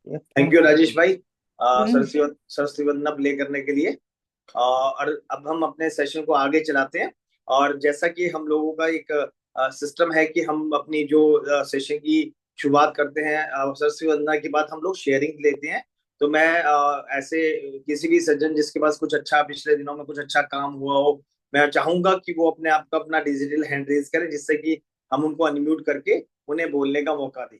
Thank you Rajesh भाई, हम्म। सरस्वती वंदना play करने के लिए। और अब हम अपने सेशन को आगे चलाते हैं। और जैसा कि हम लोगों का एक सिस्टम है कि हम अपनी जो सेशन की शुरुआत करते हैं, सरस्वती वंदना के बाद हम लोग शेयरिंग लेते हैं। तो मैं ऐसे किसी भी सज्जन जिसके पास कुछ अच्छा पिछले दिनों में कुछ अच्छा काम हुआ हो, मैं चाहूंगा कि वो अपने आप का अपना डिजिटल हैंड रेज करे, जिससे कि हम उनको अनम्यूट करके उन्हें बोलने का मौका दें।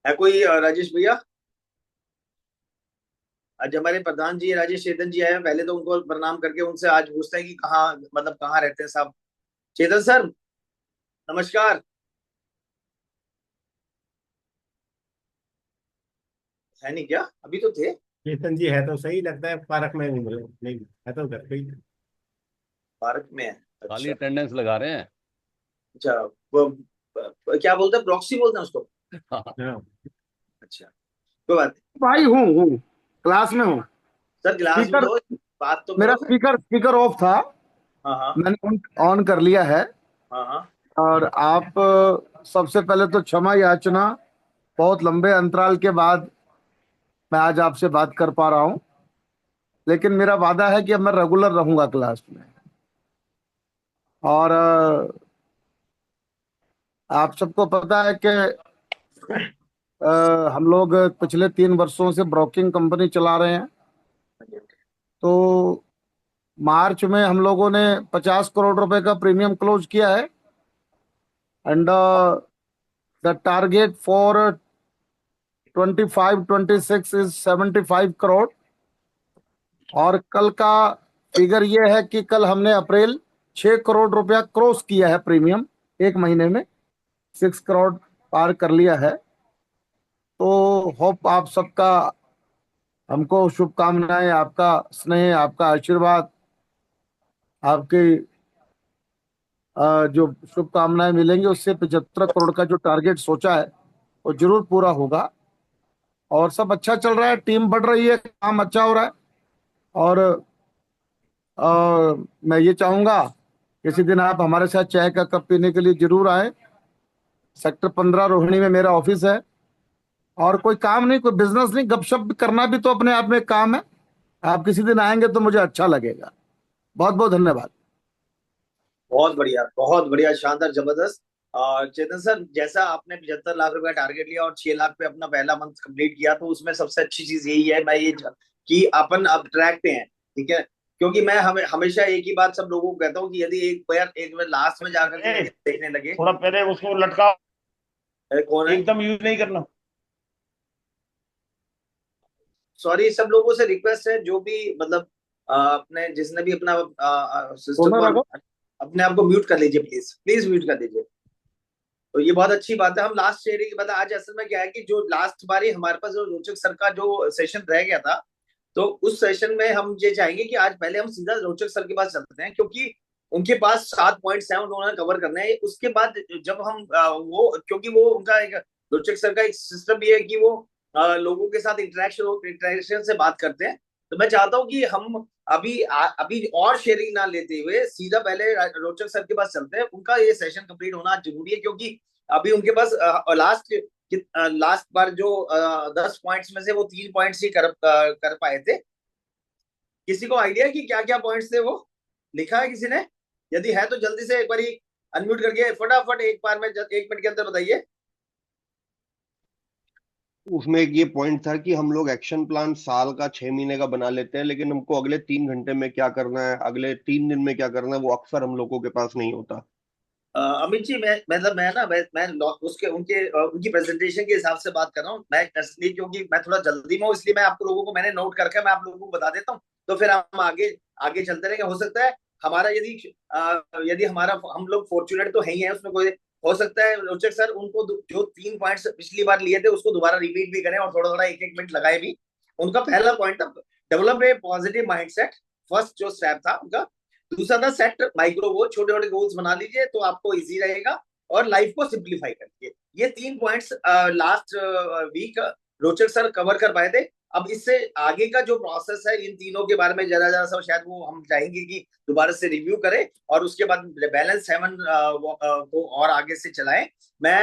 है कोई राजेश भैया? आज हमारे प्रधान जी राजेश चेतन जी आए हैं। पहले तो उनको प्रणाम करके उनसे आज पूछते हैं कि कहाँ, मतलब कहाँ रहते हैं साहब। चेतन सर, नमस्कार। है नहीं क्या? अभी तो थे। चेतन जी है तो सही, लगता है पार्क में घूम रहे हो। नहीं, है तो घर पे ही। पार्क में है? खाली अच्छा। अटेंडेंस लगा रहे हैं। अच्छा। वो क्या बोलते हैं, प्रॉक्सी बोलते हैं उसको? हाँ। अच्छा, कोई बात नहीं। भाई हूँ क्लास में हूँ। सर गिलास में स्पीकर, दो, बात तो मेरा करो फिर। स्पीकर स्पीकर ऑफ था। हाँ हाँ। मैंने ऑन कर लिया है। हाँ हाँ। और आप सबसे पहले तो क्षमा याचना, बहुत लंबे अंतराल के बाद मैं आज आपसे बात कर पा रहा हूँ। लेकिन मेरा वादा है कि अब मैं रेगुलर रहूंगा क्लास में। और आप सबको पता है कि हम लोग पिछले 3 वर्षों से ब्रोकिंग कंपनी चला रहे हैं। तो मार्च में हम लोगों ने 50 करोड़ रुपए का प्रीमियम क्लोज किया है। And the target for 25-26 is 75 crore. और कल का फिगर ये है कि कल हमने अप्रैल 6 करोड़ रुपया क्रॉस किया है प्रीमियम, एक महीने में 6 करोड़ पार कर लिया है। तो होप आप सबका, हमको शुभकामनाएं, आपका स्नेह, आपका आशीर्वाद, आपकी जो शुभकामनाएं मिलेंगी, उससे 75 करोड़ का जो टारगेट सोचा है वो जरूर पूरा होगा। और सब अच्छा चल रहा है, टीम बढ़ रही है, काम अच्छा हो रहा है। और मैं ये चाहूंगा किसी दिन आप हमारे साथ चाय का कप पीने के लिए जरूर आए। सेक्टर 15 रोहिणी में मेरा ऑफिस है। और कोई काम नहीं, कोई बिजनेस नहीं, गपशप करना भी तो अपने आप में एक काम है। आप किसी दिन आएंगे तो मुझे अच्छा लगेगा। बहुत बहुत धन्यवाद। बहुत बढ़िया, शानदार, जबरदस्त। और चेतन सर, जैसा आपने 75 लाख रुपए टारगेट लिया और 6 लाख पे अपना पहला मंथ कंप्लीट किया, तो उसमें सबसे अच्छी चीज यही है, कि अपन अब ट्रैक पे हैं। ठीक है। क्योंकि मैं हमेशा एक ही बात सब लोगों को कहता हूँ कि यदि एक बार लास्ट में जाकर के ए, यदि देखने लगे। थोड़ा पहले उसको लटका, अरे कौन है? एकदम यूज नहीं करना। सॉरी, सब लोगों से रिक्वेस्ट है, जो भी मतलब अपने जिसने भी अपना सिस्टम बोलना को रखो। अपने आप को म्यूट कर लीजिए, प्लीज प्लीज म्यूट कर दीजिए। तो ये बहुत अच्छी बात है। हम लास्ट शेयरिंग के बाद आज असल में क्या है कि जो लास्ट बारी हमारे पास जो रोचक सर का जो सेशन रह गया था, तो उस सेशन में हम ये चाहेंगे कि आज पहले हम सीधा रोचक सर के पास चलते हैं, क्योंकि उनके पास 7 पॉइंट्स हैं, उन्होंने कवर करने हैं। उसके बाद जब हम वो, क्योंकि वो उनका एक रोचक सर का एक सिस्टम भी है कि वो लोगों के साथ इंटरेक्शन से बात करते हैं। तो मैं चाहता हूँ कि हम अभी और शेयरिंग ना लेते हुए सीधा पहले रोचक सर के पास चलते हैं। उनका ये सेशन कंप्लीट होना जरूरी है, क्योंकि अभी उनके पास लास्ट बार जो 10 पॉइंट्स में से वो 3 पॉइंट्स ही कर पाए थे। किसी को आइडिया कि क्या क्या पॉइंट्स थे वो? लिखा है किसी ने? यदि है तो जल्दी से एक बार अनम्यूट करके फटाफट एक बार में 1 मिनट के अंदर बताइए। उसमें एक ये पॉइंट था कि हम लोग एक्शन प्लान साल का 6 महीने का बना लेते हैं, लेकिन हमको अगले 3 घंटे में क्या करना है, अगले 3 दिन में क्या करना है, वो अक्सर हम लोगों के पास नहीं होता। अमित जी, मैं मतलब मैं ना मैं उसके उनकी प्रेजेंटेशन के हिसाब से बात कर रहा हूँ मैं, इसलिए क्योंकि मैं थोड़ा जल्दी में हूँ, इसलिए मैं आप लोगों को मैंने नोट करके मैं आप लोगों को बता देता हूँ। तो फिर हम आगे आगे चलते रहेंगे। हो सकता है हमारा यदि हमारा हम लोग फॉर्चुनेट तो है ही है उसमें, कोई हो सकता है रोचक सर उनको जो 3 पॉइंट्स पिछली बार लिए थे उसको दोबारा रिपीट भी करें और थोड़ा थोड़ा एक एक मिनट लगाए भी। उनका पहला पॉइंट था develop a positive mindset. First जो स्टेप था उनका। दूसरा था सेट माइक्रो गोल, छोटे छोटे गोल्स बना लीजिए तो आपको इजी रहेगा। और लाइफ को सिंप्लीफाई करिए। ये 3 पॉइंट्स लास्ट वीक रोचक सर कवर कर पाए थे। अब इससे आगे का जो प्रोसेस है इन तीनों के बारे में जरा जरा सा शायद वो हम चाहेंगे कि दोबारा से रिव्यू करें और उसके बाद बैलेंस 7 को और आगे से चलाएं। मैं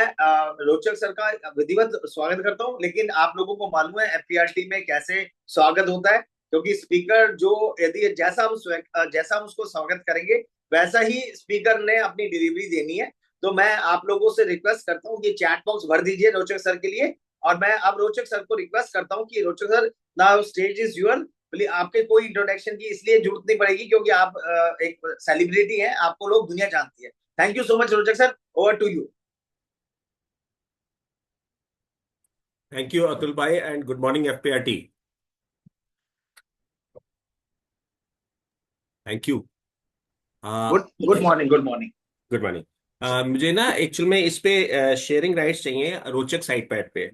रोचक सर का विधिवत स्वागत करता हूं, लेकिन आप लोगों को मालूम है एफपीआरटी में कैसे स्वागत होता है, क्योंकि स्पीकर जो यदि जैसा हम उसको स्वागत करेंगे वैसा ही स्पीकर ने अपनी डिलीवरी देनी है। तो मैं आप लोगों से रिक्वेस्ट करता हूँ कि चैट बॉक्स भर दीजिए रोचक सर के लिए। और मैं अब रोचक सर को रिक्वेस्ट करता हूँ कि Rochak sir, now stage is your. आपके कोई इंट्रोडक्शन की इसलिए जरूरत नहीं पड़ेगी क्योंकि आप एक सेलिब्रिटी हैं, आपको लोग दुनिया जानती है। Thank you so much Rochak sir, over to you. Thank you Atul भाई and good morning FPRT. Thank you. Good morning, good morning. Good morning. मुझे ना एक्चुअल में इस पे शेयरिंग राइट्स चाहिए रोचक साइट पैड पे।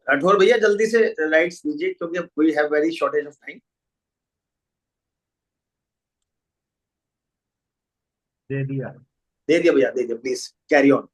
राठौर भैया जल्दी से राइट्स दीजिए क्योंकि we have very shortage of time. दे दिया। दे दिया भैया, दे दिया, please carry on.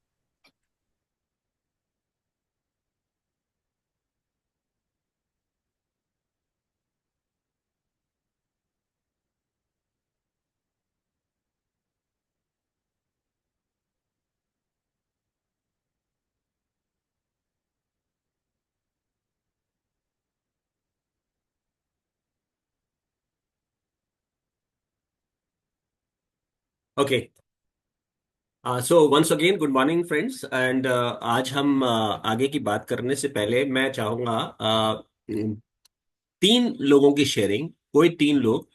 Okay, so once again good morning friends and आज हम आगे की बात करने से पहले मैं चाहूंगा तीन लोगों की शेयरिंग, कोई तीन लोग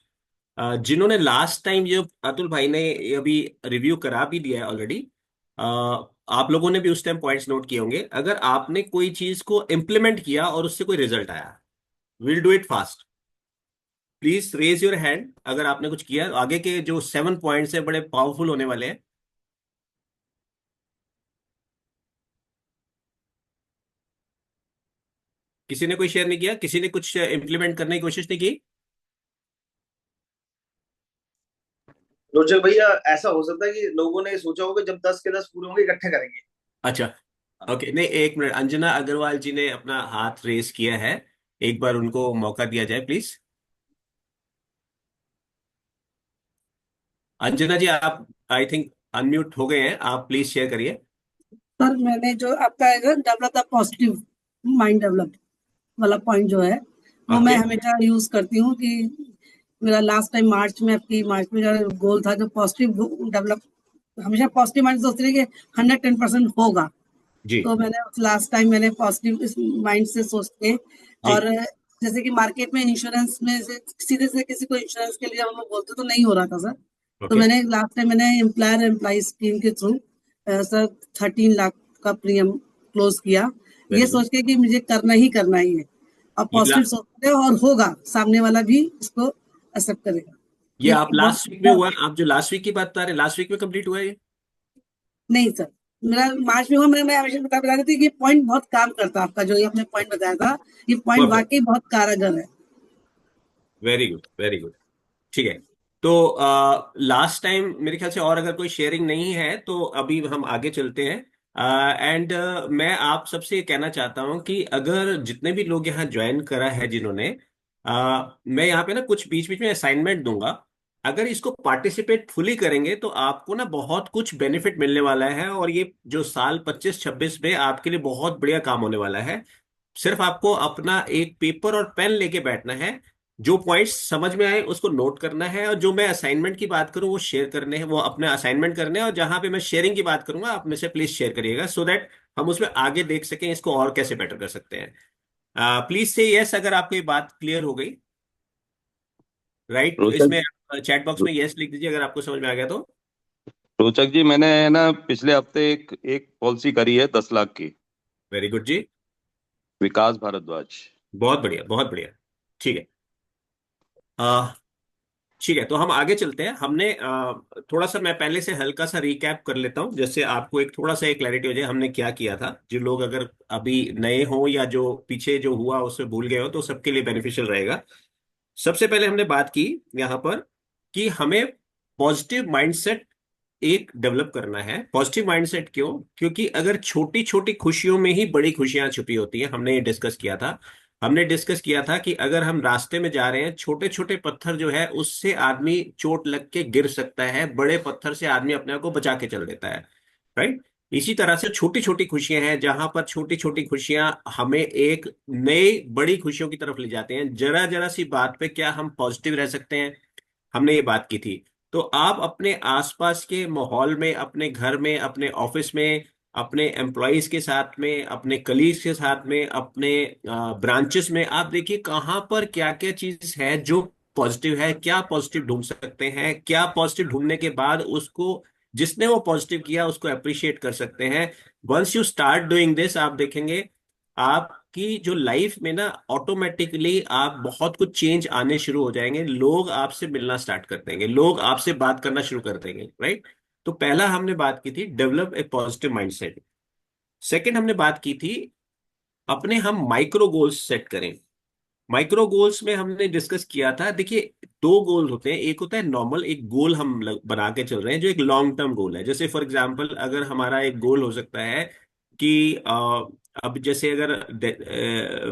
जिन्होंने लास्ट टाइम जो अतुल भाई ने अभी रिव्यू करा भी दिया है ऑलरेडी, आप लोगों ने भी उस टाइम पॉइंट्स नोट किए होंगे। अगर आपने कोई चीज को इम्प्लीमेंट किया और उससे कोई रिजल्ट आया, will do it fast. Please raise your hand अगर आपने कुछ किया। आगे के जो 7 पॉइंट्स है बड़े पावरफुल होने वाले हैं। किसी ने कोई शेयर नहीं किया? किसी ने कुछ इम्प्लीमेंट करने की कोशिश नहीं की? रोचक भैया ऐसा हो सकता है कि लोगों ने सोचा होगा जब 10 के 10 पूरे होंगे इकट्ठे करेंगे। अच्छा, ओके, नहीं, एक मिनट, अंजना अग्रवाल जी ने अपना हाथ रेस किया है, एक बार उनको मौका दिया जाए प्लीज। अंजना जी, आप आई थिंक अनम्यूट हो गए हैं, आप प्लीज शेयर करिए। सर मैंने जो आपका है develop the positive mind develop वाला पॉइंट जो है वो मैं ओके, हमेशा यूज करती हूँ कि मेरा लास्ट टाइम मार्च में जो गोल था जो पॉजिटिव डेवलप, हमेशा पॉजिटिव माइंड सोचती रही कि 110% होगा। जी तो मैंने लास्ट टाइम मैंने पॉजिटिव इस माइंड से सोच के, जी, और जैसे कि मार्केट में इंश्योरेंस में से सीधे से किसी को इंश्योरेंस के लिए हम लोग बोलते तो नहीं हो रहा था सर। तो ओके, मैंने लास्ट टाइम मैंने एम्प्लॉयर एम्प्लॉय स्कीम के थ्रू सर 13 लाख का प्रीमियम क्लोज किया, वेरी ये गुड। सोच के कि मुझे करना ही करना ही है और ये ला, पॉजिटिव सोचते और होगा, सामने वाला भी इसको एक्सेप्ट करेगा। ये ये आप बहुत लास्ट वीक में हुआ? आप जो लास्ट वीक की बात बता रहे, लास्ट वीक में कंप्लीट हुआ ये? नहीं सर, मेरा मार्च में हुआ। मैं हमेशा बता रही थी कि ये पॉइंट बहुत काम करता है आपका, जो ये आपने पॉइंट बताया था, ये पॉइंट परफेक्ट, वाकई बहुत कारगर है। Very good, very good. ठीक है, तो लास्ट टाइम मेरे ख्याल से और अगर कोई शेयरिंग नहीं है तो अभी हम आगे चलते हैं। एंड मैं आप सबसे ये कहना चाहता हूं कि अगर जितने भी लोग यहाँ ज्वाइन करा है जिन्होंने, मैं यहाँ पे ना कुछ बीच बीच में असाइनमेंट दूंगा। अगर इसको पार्टिसिपेट फुली करेंगे तो आपको ना बहुत कुछ बेनिफिट मिलने वाला है और ये जो साल 25-26 में आपके लिए बहुत बढ़िया काम होने वाला है। सिर्फ आपको अपना एक पेपर और पेन लेके बैठना है, जो पॉइंट्स समझ में आए उसको नोट करना है, और जो मैं असाइनमेंट की बात करूं वो शेयर करने हैं, वो अपने असाइनमेंट करने हैं। और जहां पे मैं शेयरिंग की बात करूंगा आप में से प्लीज शेयर करिएगा सो दैट हम उसमें आगे देख सकें इसको और कैसे बेटर कर सकते हैं। प्लीज से यस अगर आपको ये बात क्लियर हो गई। राइट, रोचक इसमें चैट बॉक्स में यस लिख दीजिए अगर आपको समझ में आ गया तो। रोचक जी, मैंने ना पिछले हफ्ते एक एक पॉलिसी करी है 10 लाख की। वेरी गुड जी, विकास भारद्वाज। बहुत बढ़िया, बहुत बढ़िया। ठीक है, आ, ठीक है, तो हम आगे चलते हैं। हमने थोड़ा सा, मैं पहले से हल्का सा रिकैप कर लेता हूं जैसे आपको एक थोड़ा सा एक क्लैरिटी हो जाए हमने क्या किया था। जो लोग अगर अभी नए हो या जो पीछे जो हुआ उससे भूल गए हो तो सबके लिए बेनिफिशियल रहेगा। सबसे पहले हमने बात की यहाँ पर कि हमें पॉजिटिव माइंडसेट एक डेवलप करना है पॉजिटिव माइंडसेट। क्यों? क्योंकि अगर छोटी छोटी खुशियों में ही बड़ी खुशियां छुपी होती है। हमने ये डिस्कस किया था। हमने डिस्कस किया था कि अगर हम रास्ते में जा रहे हैं, छोटे छोटे पत्थर जो है उससे आदमी चोट लग के गिर सकता है, बड़े पत्थर से आदमी अपने आप को बचा के चल देता है। राइट? इसी तरह से छोटी छोटी खुशियां हैं, जहां पर छोटी छोटी खुशियां हमें एक नई बड़ी खुशियों की तरफ ले जाते हैं। जरा जरा सी बात पे क्या हम पॉजिटिव रह सकते हैं? हमने ये बात की थी। तो आप अपने आसपास के माहौल में, अपने घर में, अपने ऑफिस में, अपने एम्प्लॉयज के साथ में, अपने कलीग्स के साथ में, अपने ब्रांचेस में, आप देखिए कहाँ पर क्या क्या चीज है जो पॉजिटिव है, क्या पॉजिटिव ढूंढ सकते हैं, क्या पॉजिटिव ढूंढने के बाद उसको, जिसने वो पॉजिटिव किया उसको अप्रिशिएट कर सकते हैं। Once you start doing this, आप देखेंगे आपकी जो लाइफ में ना ऑटोमेटिकली आप बहुत कुछ चेंज आने शुरू हो जाएंगे। लोग आपसे मिलना स्टार्ट कर देंगे, लोग आपसे बात करना शुरू कर देंगे। राइट? तो पहला हमने बात की थी develop a positive mindset. Second हमने बात की थी अपने हम माइक्रो गोल्स सेट करें। माइक्रो गोल्स में हमने डिस्कस किया था, देखिए दो गोल होते हैं। एक होता है नॉर्मल, एक गोल हम बना के चल रहे हैं जो एक लॉन्ग टर्म गोल है। जैसे फॉर एग्जांपल अगर हमारा एक गोल हो सकता है कि अब जैसे अगर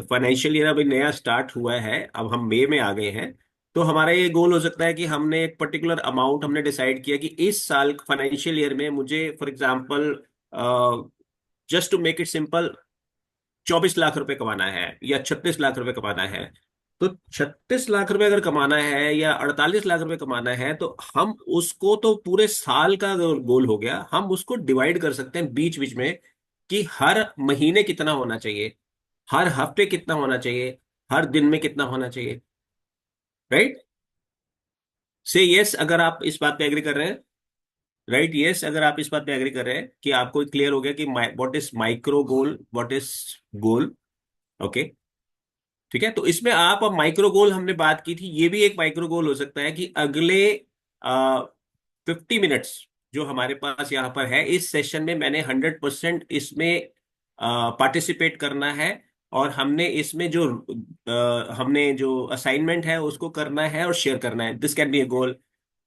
फाइनेंशियल ईयर अभी नया स्टार्ट हुआ है, अब हम मई में आ गए हैं, तो हमारा ये गोल हो सकता है कि हमने एक पर्टिकुलर अमाउंट हमने डिसाइड किया कि इस साल फाइनेंशियल ईयर में मुझे for example just to make it simple 24 lakh रुपए कमाना है या 36 लाख रुपए कमाना है। तो 36 लाख रुपए अगर कमाना है या 48 लाख रुपए कमाना है, तो हम उसको, तो पूरे साल का गोल हो गया, हम उसको डिवाइड कर सकते हैं बीच बीच में कि हर महीने कितना होना चाहिए, हर हफ्ते कितना होना चाहिए, हर दिन में कितना होना चाहिए। राइट? से यस अगर आप इस बात पे एग्री कर रहे हैं। राइट? यस अगर आप इस बात पे एग्री कर रहे हैं कि आपको क्लियर हो गया कि what is micro goal, what is goal. Okay, ठीक है। तो इसमें आप, अब माइक्रो गोल हमने बात की थी, ये भी एक माइक्रो गोल हो सकता है कि अगले 50 मिनट्स जो हमारे पास यहाँ पर है इस सेशन में, मैंने 100% इसमें पार्टिसिपेट करना है, और हमने इसमें जो हमने जो असाइनमेंट है उसको करना है और शेयर करना है। दिस कैन बी ए गोल।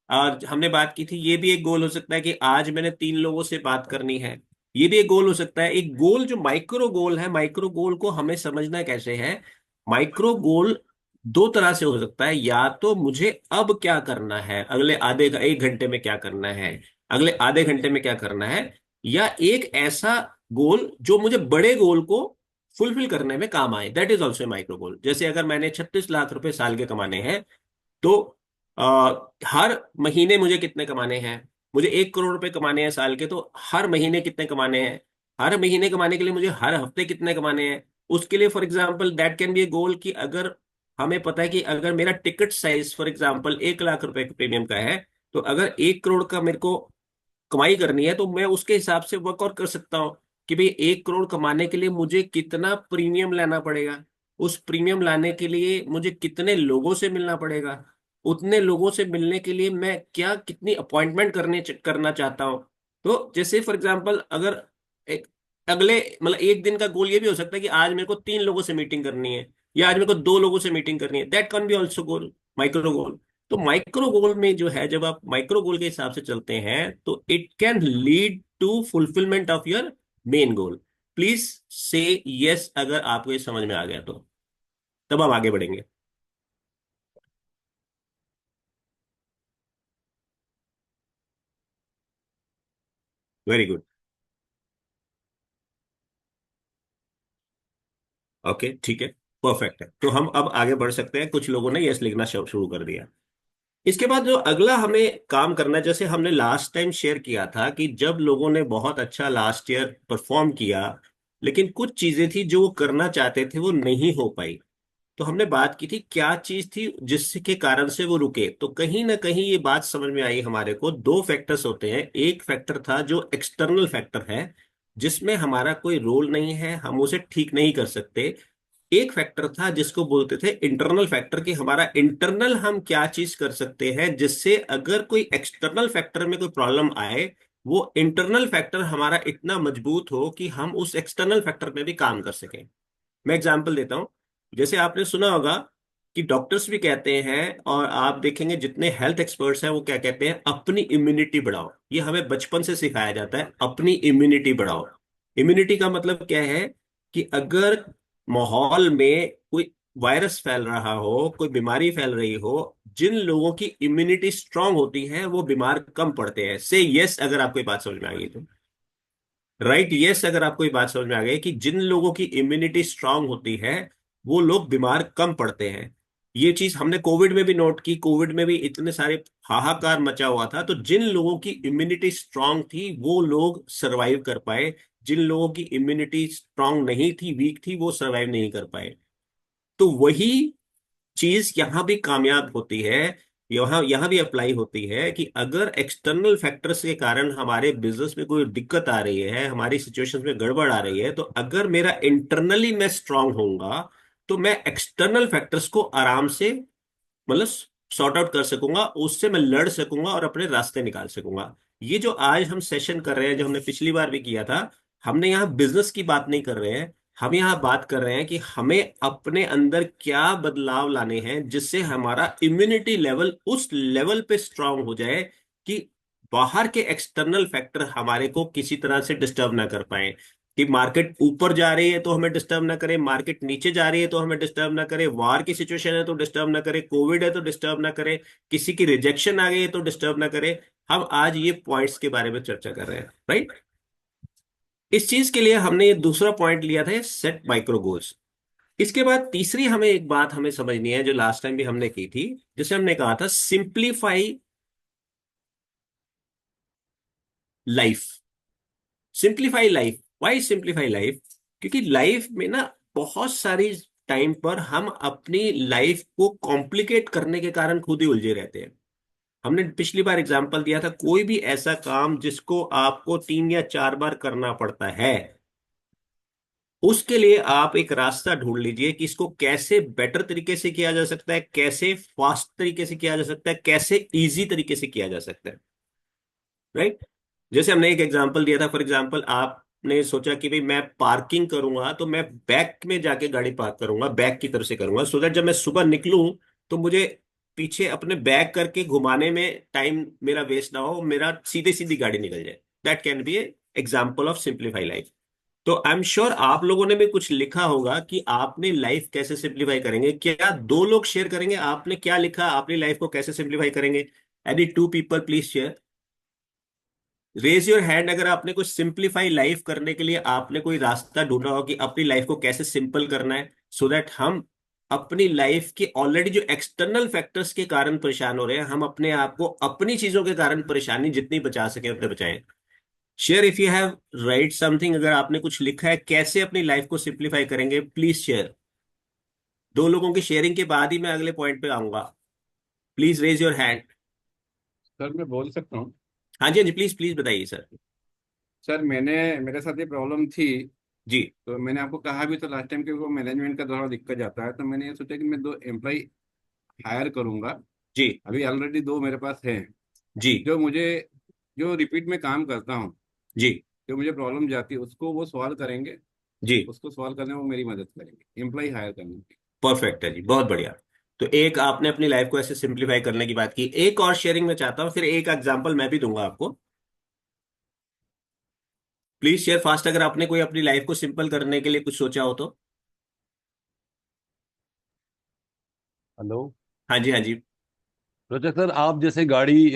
और हमने बात की थी, ये भी एक गोल हो सकता है कि आज मैंने 3 लोगों से बात करनी है। ये भी एक गोल हो सकता है। एक गोल जो माइक्रो गोल है, माइक्रो गोल को हमें समझना कैसे है। माइक्रो गोल दो तरह से हो सकता है, या तो मुझे अब क्या करना है, अगले आधे 1 घंटे में क्या करना है, अगले आधे घंटे में क्या करना है, या एक ऐसा गोल जो मुझे बड़े गोल को फुलफिल करने में काम आए, that is also micro goal. जैसे अगर मैंने 36 लाख रुपए साल के कमाने हैं, तो हर महीने मुझे कितने कमाने हैं, मुझे 1 करोड़ रुपए कमाने हैं साल के, तो हर महीने कितने कमाने हैं, हर महीने कमाने के लिए मुझे हर हफ्ते कितने कमाने हैं। उसके लिए for example that can be a goal कि अगर हमें पता है कि अगर मेरा ticket size for example 1 lakh रुपए के प्रीमियम का है, तो अगर 1 करोड़ का मेरे को कमाई करनी है, तो मैं उसके हिसाब से वर्कआउट कर सकता हूँ कि भाई 1 करोड़ कमाने के लिए मुझे कितना प्रीमियम लाना पड़ेगा, उस प्रीमियम लाने के लिए मुझे कितने लोगों से मिलना पड़ेगा, उतने लोगों से मिलने के लिए मैं क्या कितनी अपॉइंटमेंट करना चाहता हूँ। तो जैसे फॉर एग्जांपल अगर एक अगले मतलब एक दिन का गोल ये भी हो सकता है कि आज मेरे को 3 लोगों से मीटिंग करनी है, या आज मेरे को 2 लोगों से मीटिंग करनी है, that can B also goal, micro goal. तो माइक्रो गोल में जो है, जब आप माइक्रो गोल के हिसाब से चलते हैं, तो it can lead to fulfilment of your main goal. Please say yes अगर आपको ये समझ में आ गया तो, तब हम आगे बढ़ेंगे। Very good. ओके, ठीक है, परफेक्ट है। तो हम अब आगे बढ़ सकते हैं। कुछ लोगों ने यस लिखना शुरू कर दिया। इसके बाद जो अगला हमें काम करना है, जैसे हमने लास्ट टाइम शेयर किया था कि जब लोगों ने बहुत अच्छा लास्ट ईयर परफॉर्म किया, लेकिन कुछ चीजें थी जो वो करना चाहते थे वो नहीं हो पाई। तो हमने बात की थी क्या चीज थी जिसके कारण से वो रुके। तो कहीं ना कहीं ये बात समझ में आई हमारे को, दो फैक्टर्स होते हैं। एक फैक्टर था जो एक्सटर्नल फैक्टर है, जिसमें हमारा कोई रोल नहीं है, हम उसे ठीक नहीं कर सकते। एक फैक्टर था जिसको बोलते थे इंटरनल फैक्टर, कि हमारा इंटरनल हम क्या चीज कर सकते हैं जिससे अगर कोई एक्सटर्नल फैक्टर में कोई प्रॉब्लम आए, वो इंटरनल फैक्टर हमारा इतना मजबूत हो कि हम उस एक्सटर्नल फैक्टर में भी काम कर सकें। मैं एग्जांपल देता हूं। जैसे आपने सुना होगा कि डॉक्टर्स भी कहते हैं, और आप देखेंगे जितने हेल्थ एक्सपर्ट्स हैं वो क्या कहते हैं, अपनी इम्यूनिटी बढ़ाओ। ये हमें बचपन से सिखाया जाता है, अपनी इम्यूनिटी बढ़ाओ। इम्यूनिटी का मतलब क्या है कि अगर माहौल में कोई वायरस फैल रहा हो, कोई बीमारी फैल रही हो, जिन लोगों की इम्यूनिटी स्ट्रांग होती है वो बीमार कम पड़ते हैं। से यस, अगर आपको ये बात समझ में आ गई तो राइट, यस अगर आपको ये बात समझ में आ गई कि जिन लोगों की इम्यूनिटी स्ट्रांग होती है वो लोग बीमार कम पड़ते हैं। ये चीज हमने कोविड में भी नोट की। कोविड में भी इतने सारे हाहाकार मचा हुआ था, तो जिन लोगों की इम्यूनिटी स्ट्रांग थी वो लोग सरवाइव कर पाए, जिन लोगों की इम्यूनिटी स्ट्रांग नहीं थी, वीक थी, वो सरवाइव नहीं कर पाए। तो वही चीज यहां भी कामयाब होती है, यहां यहां भी अप्लाई होती है कि अगर एक्सटर्नल फैक्टर्स के कारण हमारे बिजनेस में कोई दिक्कत आ रही है, हमारी सिचुएशंस में गड़बड़ आ रही है, तो अगर मेरा इंटरनली मैं स्ट्रांग होऊंगा तो मैं एक्सटर्नल फैक्टर्स को आराम से मतलब सॉर्ट आउट कर सकूंगा, उससे मैं लड़ सकूंगा और अपने रास्ते निकाल सकूंगा। ये जो आज हम सेशन कर रहे हैं, जो हमने पिछली बार भी किया था, हमने यहाँ बिजनेस की बात नहीं कर रहे हैं। हम यहाँ बात कर रहे हैं कि हमें अपने अंदर क्या बदलाव लाने हैं जिससे हमारा इम्यूनिटी लेवल उस लेवल पे स्ट्रांग हो जाए कि बाहर के एक्सटर्नल फैक्टर हमारे को किसी तरह से डिस्टर्ब ना कर पाए। कि मार्केट ऊपर जा रही है तो हमें डिस्टर्ब ना करे, मार्केट नीचे जा रही है तो हमें डिस्टर्ब ना करे, वार की सिचुएशन है तो डिस्टर्ब ना करे, कोविड है तो डिस्टर्ब ना करे, किसी की रिजेक्शन आ गई है तो डिस्टर्ब ना करे। हम आज ये पॉइंट्स के बारे में चर्चा कर रहे हैं, राइट। इस चीज के लिए हमने ये दूसरा पॉइंट लिया था, सेट माइक्रो गोल्स। इसके बाद तीसरी हमें एक बात हमें समझनी है जो लास्ट टाइम भी हमने की थी, जिसे हमने कहा था simplify life. Simplify life, why simplify life? क्योंकि लाइफ में ना बहुत सारी टाइम पर हम अपनी लाइफ को कॉम्प्लिकेट करने के कारण खुद ही उलझे रहते हैं। हमने पिछली बार एग्जांपल दिया था, कोई भी ऐसा काम जिसको आपको 3 या 4 बार करना पड़ता है, उसके लिए आप एक रास्ता ढूंढ लीजिए कि इसको कैसे बेटर तरीके से किया जा सकता है, कैसे फास्ट तरीके से किया जा सकता है, कैसे इजी तरीके से किया जा सकता है, राइट। जैसे हमने एक एग्जांपल दिया था, फॉर एग्जांपल आपने सोचा कि भाई मैं पार्किंग करूंगा तो मैं बैक में जाके गाड़ी पार्क करूंगा, बैक की तरफ से करूंगा, सो दैट जब मैं सुबह निकलूं तो मुझे पीछे अपने बैक करके घुमाने में टाइम मेरा वेस्ट ना हो, मेरा सीधे सीधी गाड़ी निकल जाए। That can be a example of simplify life. तो आई एम श्योर आप लोगों ने भी कुछ लिखा होगा कि आपने लाइफ कैसे सिंप्लीफाई करेंगे। क्या 2 लोग शेयर करेंगे आपने क्या लिखा, अपनी लाइफ को कैसे सिंप्लीफाई करेंगे? Any 2 people please share, raise your hand. अगर आपने कुछ सिंप्लीफाई लाइफ करने के लिए आपने कोई रास्ता ढूंढा हो कि अपनी लाइफ को कैसे सिंपल करना है, सो दैट हम अपनी लाइफ के ऑलरेडी जो एक्सटर्नल फैक्टर्स के कारण परेशान हो रहे हैं, हम अपने आप को अपनी चीजों के कारण परेशानी जितनी बचा सके उतने बचाएं। Share if you have right something, अगर आपने कुछ लिखा है कैसे अपनी लाइफ को सिंप्लीफाई करेंगे, प्लीज शेयर। 2 लोगों की शेयरिंग के बाद ही मैं अगले पॉइंट पे आऊंगा। Please raise your hand. Sir मैं बोल सकता हूँ। हाँ जी, हाँ जी, प्लीज प्लीज बताइए सर। सर मेरे साथ ये प्रॉब्लम थी। जी तो मैंने आपको कहा भी तो लास्ट टाइम कि वो मैनेजमेंट का थोड़ा दिक्कत जाता है, तो मैंने ये सोचा कि मैं 2 एम्प्लॉय हायर करूंगा। जी अभी ऑलरेडी 2 मेरे पास हैं। जी जो रिपीट में काम करता हूँ, जी जो मुझे प्रॉब्लम जाती है उसको वो सॉल्व करेंगे। जी, उसको सॉल्व करने में वो मेरी मदद करेंगे, एम्प्लॉय हायर करने में। परफेक्ट है जी, बहुत बढ़िया। तो एक आपने अपनी लाइफ को ऐसे सिंप्लीफाई करने की बात की, एक और शेयरिंग में चाहता हूँ, फिर एक एग्जांपल मैं भी दूंगा आपको। प्लीज शेयर फास्ट अगर आपने कोई अपनी लाइफ को सिंपल करने के लिए कुछ सोचा हो तो। हेलो। हाँ जी, हाँ जी। रोचक सर, आप जैसे गाड़ी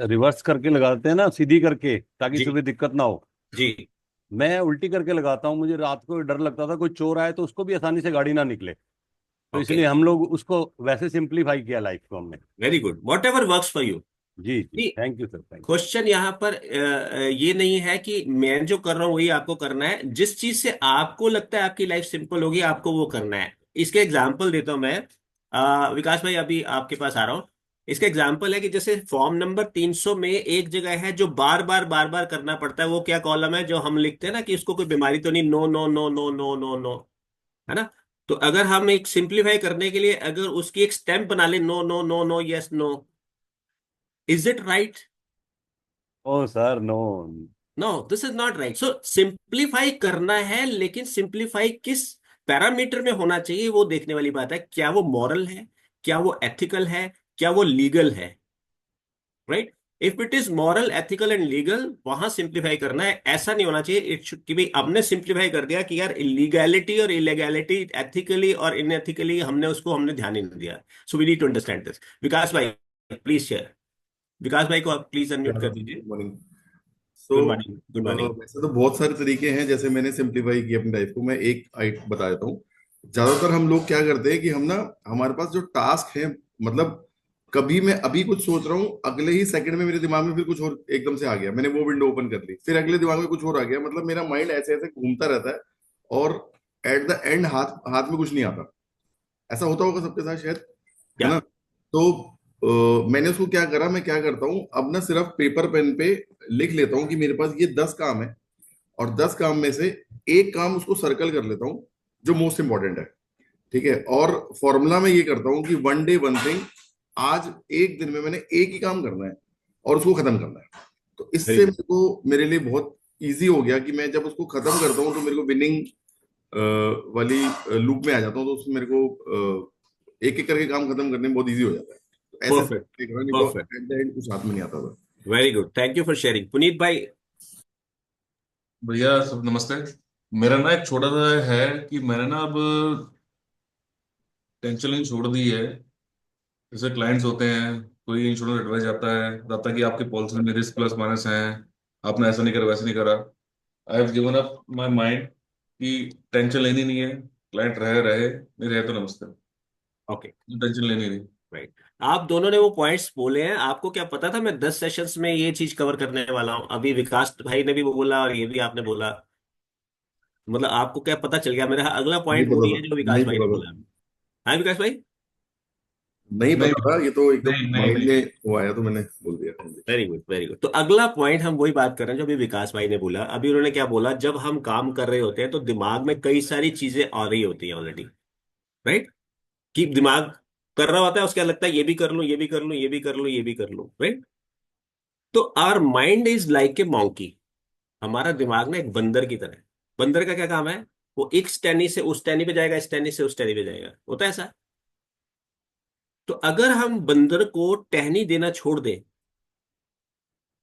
रिवर्स करके लगाते हैं ना, सीधी करके, ताकि जी सुबह दिक्कत ना हो। जी। मैं उल्टी करके लगाता हूँ। मुझे रात को डर लगता था कोई चोर आए तो उसको भी आसानी से गाड़ी ना निकले, तो ओके, इसलिए हम लोग उसको वैसे सिंप्लीफाई किया लाइफ को हमने। Very good, whatever works for you. जी जी, thank you sir, thank question यहाँ पर ये नहीं है कि मैं जो कर रहा हूँ वही आपको करना है। जिस चीज से आपको लगता है आपकी लाइफ सिंपल होगी, आपको वो करना है। इसके एग्जाम्पल देता हूँ मैं। विकास भाई अभी आपके पास आ रहा हूँ। इसका एग्जाम्पल है कि जैसे फॉर्म नंबर 300 में एक जगह है जो बार बार करना पड़ता है। वो क्या कॉलम है जो हम लिखते हैं ना कि उसको कोई बीमारी तो नहीं, no no no no no no no, है ना। तो अगर हम एक सिंप्लीफाई करने के लिए अगर उसकी एक स्टेम्प बना ले, no no no no yes no, is it right? You. Oh sir, no. No, this is not right. So simplify करना है, लेकिन सिंप्लीफाई किस पैरामीटर में होना चाहिए वो देखने वाली बात है। क्या वो मॉरल है, क्या वो एथिकल है, क्या वो लीगल है, right? If it is moral, ethical and legal, वहां सिंप्लीफाई करना है। ऐसा नहीं होना चाहिए इट शुड कि भाई हमने सिंप्लीफाई कर दिया कि यार इलीगैलिटी और इलीगैलिटी, एथिकली और इनएथिकली, हमने ध्यान ही नहीं दिया। So we need to understand this. Vikas भाई प्लीज शेयर। विकास भाई को आप प्लीज अनम्यूट कर दीजिए। Good morning. गुड तो मॉर्निंग। Good morning. वैसे तो बहुत सारे तरीके हैं, जैसे मैंने सिंप्लीफाई किया अपनी लाइफ को, मैं एक बता देता हूँ। ज्यादातर हम लोग क्या करते हैं कि हम ना, हमारे पास जो टास्क है, मतलब कभी मैं अभी कुछ सोच रहा हूँ, अगले ही सेकंड में मेरे दिमाग में फिर कुछ और एकदम से आ गया, मैंने वो विंडो ओपन कर ली, फिर अगले दिमाग में कुछ और आ गया, मतलब मेरा माइंड ऐसे ऐसे घूमता रहता है, और एट द एंड हाथ हाथ में कुछ नहीं आता। ऐसा होता होगा सबके साथ शायद, है क्या? ना? तो मैंने उसको क्या करा, मैं क्या करता हूँ अब ना, सिर्फ पेपर पेन पे लिख लेता हूँ कि मेरे पास ये 10 काम है, और 10 काम में से एक काम उसको सर्कल कर लेता हूँ जो मोस्ट इंपॉर्टेंट है। ठीक है, और फॉर्मूला में ये करता हूँ कि वन डे वन थिंग, आज एक दिन में मैंने एक ही काम करना है और उसको खत्म करना है। तो वेरी इससे गुड। मेरे लिए बहुत इजी हो गया कि मैं जब उसको खत्म करता हूँ तो मेरे को विनिंग वाली लूप में आ जाता हूँ, तो उसमें मेरे को एक एक करके काम खत्म करने में बहुत इजी हो जाता है। तो ऐसे परफेक्ट। नहीं तो परफेक्ट। एट द एंड कुछ हाथ में नहीं आता था। Very good, thank you for sharing. Puneet भाई। भैया सब नमस्ते। मेरा ना एक छोटा सा है कि मैंने ना अब टेंशन लेनी छोड़ दी है। जैसे क्लाइंट्स होते हैं, कोई इंश्योरेंस एडवाइस आता है, बताता कि आपकी पॉलिसी में रिस्क प्लस माइनस हैं, आपने ऐसा नहीं करा वैसा नहीं करा। I have given up my mind कि टेंशन लेनी नहीं है, क्लाइंट रहे रहे नहीं रहे तो नमस्ते, ओके। टेंशन लेनी नहीं। राइट। आप दोनों ने वो पॉइंट्स बोले हैं, आपको क्या पता था मैं 10 सेशंस में ये चीज कवर करने वाला हूँ? अभी विकास भाई ने भी वो बोला और ये भी आपने बोला, मतलब आपको क्या पता चल गया? मेरा अगला नहीं पॉइंट पता वही था, है जो विकास नहीं भाई ने पता था, बोला। हाँ विकास भाई। नहीं नहीं पता था, ये तो एकदम नहीं नहीं माइंड नहीं। में वो आया तो मैंने बोल दिया। हाँ जी। Very good, very good. तो अगला पॉइंट हम वही बात कर रहे हैं जो अभी विकास भाई ने बोला। अभी उन्होंने क्या बोला, जब हम काम कर रहे होते हैं तो दिमाग में कई सारी चीजें आ रही होती हैं ऑलरेडी, राइट? कि दिमाग कर रहा होता है, उसके लगता है ये भी कर लूं, ये भी कर लूं, ये भी कर लूं, ये भी कर लूं, राइट? तो our mind is like a monkey. हमारा दिमाग ना एक बंदर की तरह है। बंदर का क्या काम है? वो एक टहनी से उस टहनी पे जाएगा, इस टहनी से उस टहनी पे जाएगा, होता है ऐसा। तो अगर हम बंदर को टहनी देना छोड़ दें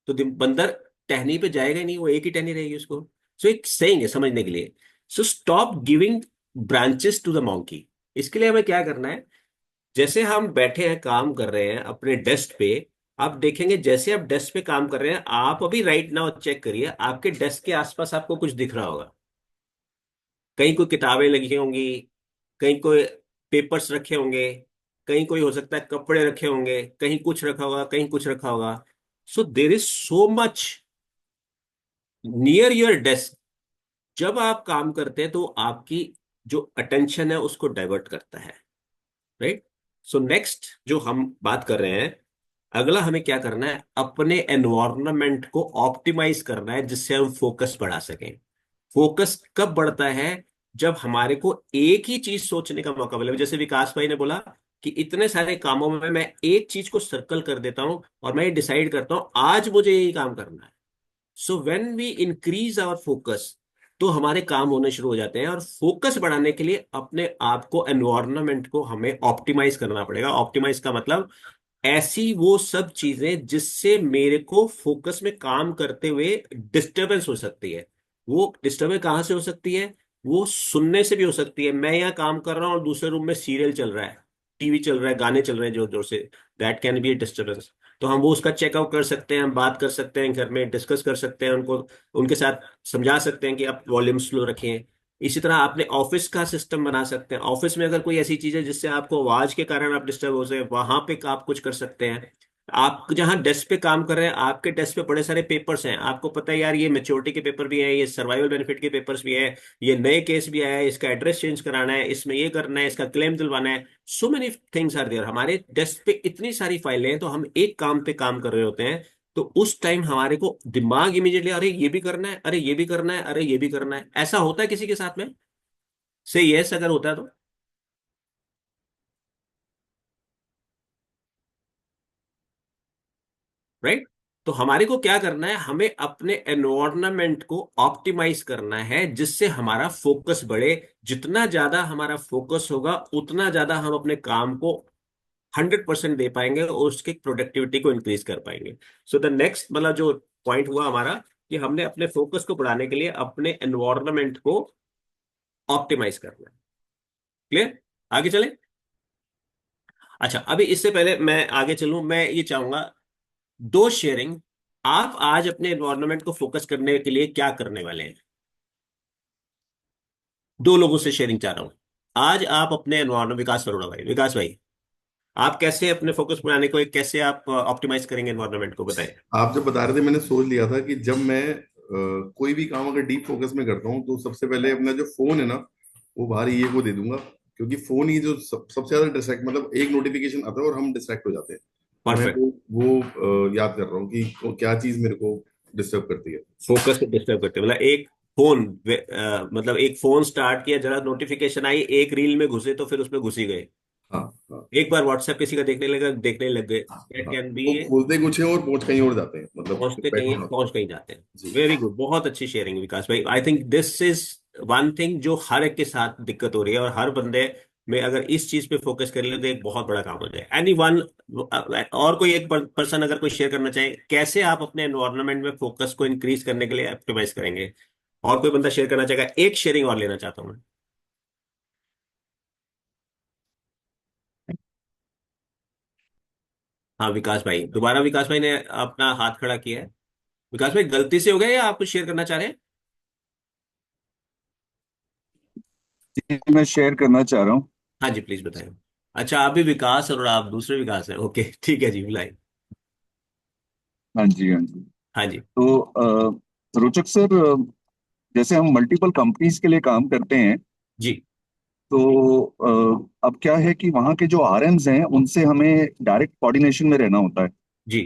तो बंदर टहनी पे जाएगा ही नहीं, वो एक ही टहनी रहेगी उसको। सो एक सेइंग है समझने के लिए, so stop giving branches to the monkey. इसके लिए हमें क्या करना है? जैसे हम बैठे हैं काम कर रहे हैं अपने डेस्क पे, आप देखेंगे जैसे आप डेस्क पे काम कर रहे हैं, आप अभी राइट नाउ चेक करिए आपके डेस्क के आसपास आपको कुछ दिख रहा होगा। कहीं कोई किताबें लगी होंगी, कहीं कोई पेपर्स रखे होंगे, कहीं कोई हो सकता है कपड़े रखे होंगे, कहीं कुछ रखा होगा, कहीं कुछ रखा होगा। So there is so much near your desk. जब आप काम करते हैं तो आपकी जो अटेंशन है उसको डाइवर्ट करता है, राइट? सो नेक्स्ट जो हम बात कर रहे हैं, अगला हमें क्या करना है? अपने एनवायरनमेंट को ऑप्टिमाइज करना है जिससे हम फोकस बढ़ा सकें। फोकस कब बढ़ता है? जब हमारे को एक ही चीज सोचने का मौका मिले। जैसे विकास भाई ने बोला कि इतने सारे कामों में मैं एक चीज को सर्कल कर देता हूं और मैं डिसाइड करता हूं आज मुझे यही काम करना है। So when we increase our focus तो हमारे काम होने शुरू हो जाते हैं। और फोकस बढ़ाने के लिए अपने आप को, एनवायरनमेंट को हमें ऑप्टिमाइज करना पड़ेगा। ऑप्टिमाइज का मतलब ऐसी वो सब चीजें जिससे मेरे को फोकस में काम करते हुए डिस्टरबेंस हो सकती है। वो डिस्टरबेंस कहाँ से हो सकती है? वो सुनने से भी हो सकती है। मैं यहाँ काम कर रहा हूँ और दूसरे रूम में सीरियल चल रहा है, टीवी चल रहा है, गाने चल रहे हैं जोर जोर से, that can be A disturbance. तो हम वो उसका चेकआउट कर सकते हैं, हम बात कर सकते हैं, घर में डिस्कस कर सकते हैं, उनको उनके साथ समझा सकते हैं कि आप वॉल्यूम स्लो रखें। इसी तरह आपने ऑफिस का सिस्टम बना सकते हैं। ऑफिस में अगर कोई ऐसी चीज है जिससे आपको आवाज के कारण आप डिस्टर्ब हो जाए, वहां पे आप कुछ कर सकते हैं। आप जहां डेस्क पे काम कर रहे हैं, आपके डेस्क पे बड़े सारे पेपर्स हैं, आपको पता है यार ये मेच्योरिटी के पेपर भी हैं, ये सर्वाइवल बेनिफिट के पेपर्स भी हैं, ये नए केस भी आया है, इसका एड्रेस चेंज कराना है, इसमें ये करना है, इसका क्लेम दिलवाना है। So many things are there. हमारे डेस्क पे इतनी सारी फाइलें हैं, तो हम एक काम पे काम कर रहे होते हैं। तो उस टाइम हमारे को दिमाग इमीडिएटली, अरे ये भी करना है, अरे ये भी करना है, अरे ये भी करना है। ऐसा होता है किसी के साथ में? से यस अगर होता है तो। राइट? तो हमारे को क्या करना है? हमें अपने एनवायरनमेंट को ऑप्टिमाइज करना है जिससे हमारा फोकस बढ़े। जितना ज्यादा हमारा फोकस होगा उतना ज्यादा हम अपने काम को 100% दे पाएंगे और उसकी प्रोडक्टिविटी को इंक्रीज कर पाएंगे। सो द नेक्स्ट मतलब जो पॉइंट हुआ हमारा कि हमने अपने फोकस को बढ़ाने के लिए अपने एनवायरनमेंट को ऑप्टिमाइज करना है। क्लियर? आगे चले। अच्छा, अभी इससे पहले मैं आगे चलूं, मैं ये चाहूंगा दो शेयरिंग आप आज अपने एनवायरनमेंट को फोकस करने के लिए क्या करने वाले हैं। दो लोगों से शेयरिंग चाह रहा हूं। आज आप अपने एनवायरनमेंट, विकास भाई आप कैसे अपने फोकस बनाने को कैसे आप ऑप्टिमाइज करेंगे एनवायरनमेंट को, बताएं। आप जब बता रहे थे मैंने सोच लिया था कि जब मैं कोई भी काम अगर डीप फोकस में करता हूँ तो सबसे पहले अपना जो फोन है ना वो बाहर ये को दे दूंगा, क्योंकि फोन ही जो सबसे ज्यादा डिस्ट्रैक्ट, मतलब एक नोटिफिकेशन आता है और हम डिस्ट्रैक्ट हो जाते हैं। तो मैं परफेक्ट। वो याद कर रहा हूँ कि क्या चीज मेरे को डिस्टर्ब करती है। फोकस को डिस्टर्ब करते हैं, मतलब एक फोन मतलब एक फोन स्टार्ट किया, जरा नोटिफिकेशन आई, एक रील में घुसे तो फिर उसमें घुस ही गए। हाँ हाँ एक बार व्हाट्सएप किसी का देखने लग गए, दैट हाँ, कैन बी, वो खोलते कुछ है और पहुंच कहीं और जाते हैं, मतलब बैठे ना। पहुंच कहीं जाते हैं। जी। वेरी गुड, बहुत अच्छी शेयरिंग विकास भाई। I think this is one thing जो हर एक के साथ दिक्कत हो रही है, और हर बंदे में अगर इस चीज पे फोकस कर ले तो एक बहुत बड़ा काम हो जाए। एनी वन और कोई एक पर्सन अगर कोई शेयर करना चाहे कैसे आप अपने एनवायरनमेंट में फोकस को इंक्रीज करने के लिए ऑप्टिमाइज करेंगे, और कोई बंदा शेयर करना चाहेगा, एक शेयरिंग और लेना चाहता हूं मैं। हाँ विकास भाई, दोबारा विकास भाई ने अपना हाथ खड़ा किया है। विकास भाई गलती से हो गया या आप कुछ शेयर करना चाह रहे हैं? मैं शेयर करना चाह रहा हूँ। हाँ जी प्लीज बताएं। अच्छा, आप भी विकास और आप दूसरे विकास हैं, ओके ठीक है जी, बुलाए। हाँ जी, हाँ जी। हाँ जी। तो रोचक सर, जैसे हम मल्टीपल कंपनीज के लिए काम करते हैं, जी तो अब क्या है कि वहाँ के जो आरएम्स हैं उनसे हमें डायरेक्ट कोऑर्डिनेशन में रहना होता है। जी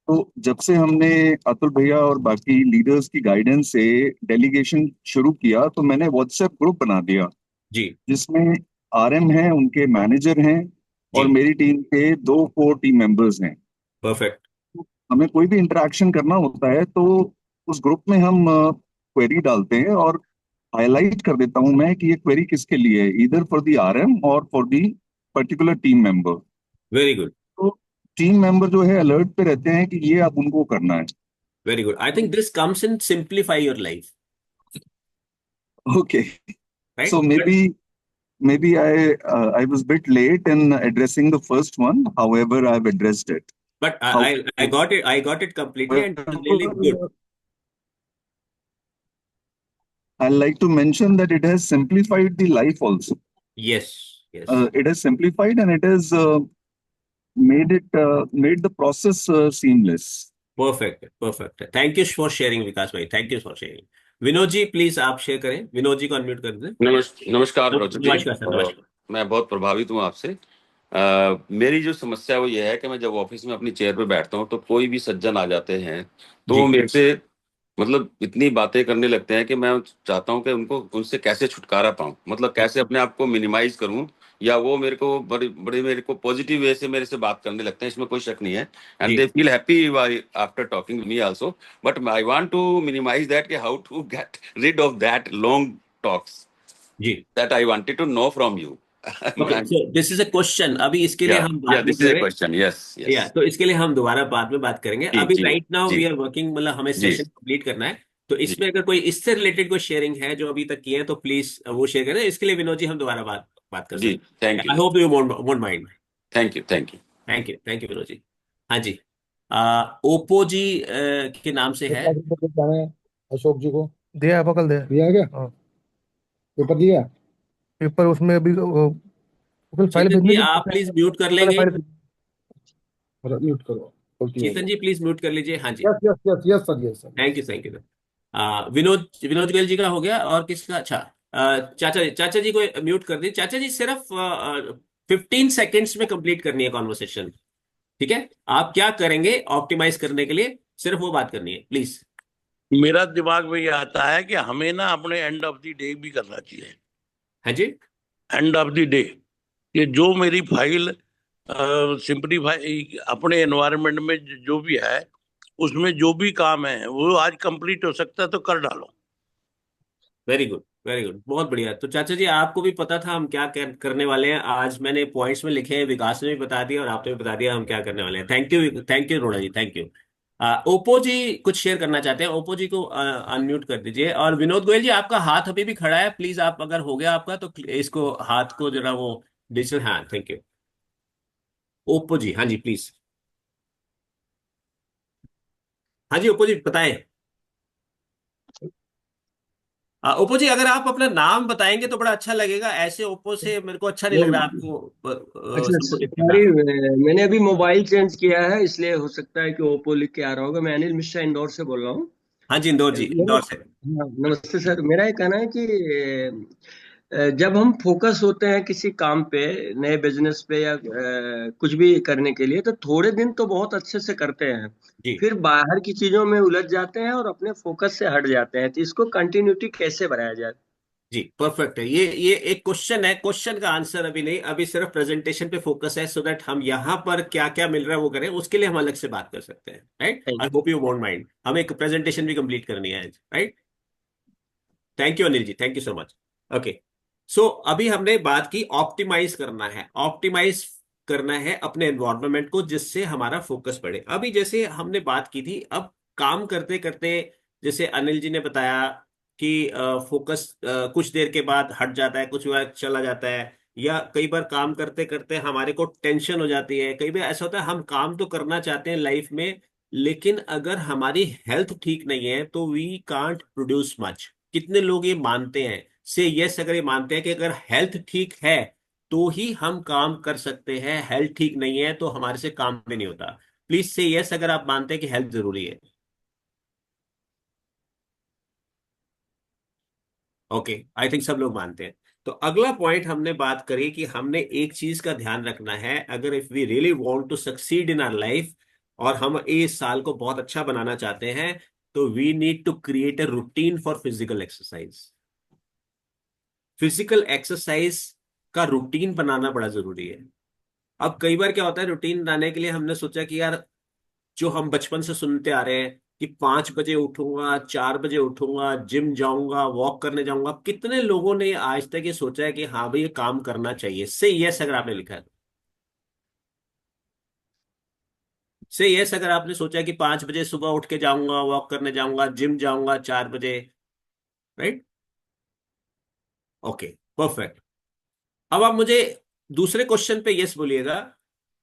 तो जब से हमने अतुल भैया और बाकी लीडर्स की गाइडेंस से डेलीगेशन शुरू किया, तो मैंने व्हाट्सएप ग्रुप बना दिया जी जिसमें आरएम हैं, उनके मैनेजर हैं, और जी। मेरी टीम के 2 टीम मेंबर्स हैं। परफेक्ट। हमें कोई भी इंटरेक्शन करना होता है तो उस ग्रुप में हम क्वेरी डालते हैं, और हाईलाइट कर देता हूं मैं कि ये क्वेरी किसके लिए है, इधर फॉर द आरएम और for the particular team member. Very good. तो टीम मेंबर जो है अलर्ट पे रहते हैं कि ये अब उनको करना है। Very good. I think this comes in simplify your life, okay, right? so maybe I was bit late in addressing the first one. However, I've addressed it. But I However, got it completely, and it is really good. I like to mention that it has simplified the life also. Yes, yes. It has simplified, and it has made the process seamless. Perfect perfect. Thank you for sharing Vikas भाई, thank you for sharing. Vinod ji please आप share करें, विनोद जी को unmute कर दें। नमस्कार रोचक जी। नमस्कार sir, नमस्कार। मैं बहुत प्रभावित हूँ आपसे। मेरी जो समस्या वो ये है कि मैं जब ऑफिस में अपनी चेयर पे बैठता हूँ तो कोई भी सज्जन आ जाते हैं तो वो जी मेरे से मतलब इतनी बातें करने लगते हैं कि मैं चाहता हूँ कि उनको उनसे कैसे छुटकारा पाऊँ, मतलब कैसे अपने आप को मिनिमाइज करूँ, या वो मेरे को बड़े बड़े मेरे को पॉजिटिव वे से मेरे से बात करने लगते हैं, इसमें कोई शक नहीं है। एंड जी they feel happy after talking to me also, but I want to minimize that कि how to get rid of that long talks जी। that I wanted to know from you. Okay, so this is a question, अभी इसके लिए Yeah, हम yeah, बाद में this is a करें। question. Yes, yes. या तो इसके लिए हम दोबारा बाद में बात करेंगे। जी, अभी जी, राइट नाउ जी, वी आर वर्किंग, मतलब हमें जी, सेशन कंप्लीट करना है। तो जी, इसमें अगर कोई इससे रिलेटेड कोई शेयरिंग है जो अभी तक की है तो प्लीज वो शेयर करें। इसके लिए विनोद जी हम दोबारा बात कर जी, सकते thank हैं। you, I hope you won't mind. thank you, thank you. Thank you Vinod ji. हाँ जी, ओप्पो जी के नाम से है। अशोक जी को दिया है, पकड़ दिया है क्या? हाँ, पेपर दिया पेपर, उसमें अभी फाइल चेतन भेजने जी की आप प्लीज म्यूट कर लेंगे। फाइल म्यूट करो। चेतन जी प्लीज म्यूट कर लीजिए। हाँ जी, yes yes yes yes sir, yes sir. Thank you sir. Vinod Goyal ji का हो गया, और किसका? अच्छा, चाचा जी को म्यूट कर दीजिए। चाचा जी सिर्फ 15 सेकेंड्स में कंप्लीट करनी है कॉन्वर्सेशन, ठीक है? आप क्या करेंगे ऑप्टिमाइज करने के लिए, सिर्फ वो बात करनी है प्लीज। मेरा दिमाग में ये आता है कि हमें ना अपने एंड ऑफ द डे भी करना चाहिए। हाँ जी, एंड ऑफ द डे, ये जो मेरी फाइल सिंपलीफाई अपने एनवायरनमेंट में जो भी है उसमें जो भी काम है वो आज कंप्लीट हो सकता है तो कर डालो। वेरी गुड, वेरी गुड, बहुत बढ़िया। तो चाचा जी आपको भी पता था हम क्या करने वाले हैं। आज मैंने पॉइंट्स में लिखे हैं, विकास ने भी बता दिया और आपने भी बता दिया हम क्या करने वाले हैं। थैंक यू रोड़ा जी, थैंक यू। ओप्पो जी कुछ शेयर करना चाहते हैं, ओप्पो जी को अनम्यूट कर दीजिए। और विनोद गोयल जी आपका हाथ अभी भी खड़ा है, प्लीज आप अगर हो गया आपका तो इसको हाथ को जरा वो डिजिटल, हाँ थैंक यू। ओप्पो जी हाँ जी प्लीज। हाँ जी ओप्पो जी बताएं। ओप्पो जी अगर आप अपना नाम बताएंगे तो बड़ा अच्छा लगेगा, ऐसे ओप्पो से मेरे को अच्छा नहीं लग रहा आपको अच्छा संबोधित करना। सॉरी, मैंने अभी मोबाइल चेंज किया है, इसलिए हो सकता है कि ओप्पो लिख के आ रहा होगा। मैं अनिल मिश्रा इंदौर से बोल रहा हूँ। हाँ जी इंदौर जी, मेरा इंदौर से। हाँ, नमस्ते सर। मेरा ये कहना है कि जब हम फोकस होते हैं किसी काम पे, नए बिजनेस पे या कुछ भी करने के लिए, तो थोड़े दिन तो बहुत अच्छे से करते हैं, जी फिर बाहर की चीजों में उलझ जाते हैं और अपने फोकस से हट जाते हैं। तो इसको कंटिन्यूटी कैसे बनाया जाए? जी परफेक्ट है। ये एक क्वेश्चन है, क्वेश्चन का आंसर अभी नहीं, अभी सिर्फ प्रेजेंटेशन पे फोकस है, सो दैट हम यहाँ पर क्या क्या मिल रहा है वो करें, उसके लिए हम अलग से बात कर सकते हैं। Right, I hope you won't mind, हमें एक प्रेजेंटेशन भी कंप्लीट करनी है। Right, thank you Anil ji, thank you so much. Okay, so अभी हमने बात की ऑप्टिमाइज करना है, ऑप्टिमाइज करना है अपने एनवायरनमेंट को जिससे हमारा फोकस बढ़े। अभी जैसे हमने बात की थी, अब काम करते करते जैसे अनिल जी ने बताया कि फोकस कुछ देर के बाद हट जाता है, कुछ बार चला जाता है, या कई बार काम करते करते हमारे को टेंशन हो जाती है। कई बार ऐसा होता है हम काम तो करना चाहते हैं लाइफ में, लेकिन अगर हमारी हेल्थ ठीक नहीं है तो वी कांट प्रोड्यूस मच। कितने लोग ये मानते हैं, से यस अगर ये मानते हैं कि अगर हेल्थ ठीक है तो ही हम काम कर सकते हैं, हेल्थ ठीक नहीं है तो हमारे से काम भी नहीं होता। प्लीज से यस अगर आप मानते हैं कि हेल्थ जरूरी है। ओके, आई थिंक सब लोग मानते हैं। तो अगला पॉइंट हमने बात करी कि हमने एक चीज का ध्यान रखना है, अगर if we really want to succeed in our life और हम इस साल को बहुत अच्छा बनाना चाहते हैं, तो we need to create a routine for physical exercise. Physical exercise का रूटीन बनाना बड़ा जरूरी है। अब कई बार क्या होता है, रूटीन बनाने के लिए हमने सोचा कि यार जो हम बचपन से सुनते आ रहे हैं कि 5 बजे उठूंगा, 4 बजे उठूंगा, जिम जाऊंगा, वॉक करने जाऊंगा, कितने लोगों ने आज तक ये सोचा है कि हाँ भाई ये काम करना चाहिए? से यस अगर आपने लिखा है, से यस अगर आपने सोचा है कि 5 बजे सुबह उठ के जाऊंगा, वॉक करने जाऊंगा, जिम जाऊंगा 4 बजे। Right, okay, perfect. अब आप मुझे दूसरे क्वेश्चन पे यस बोलिएगा,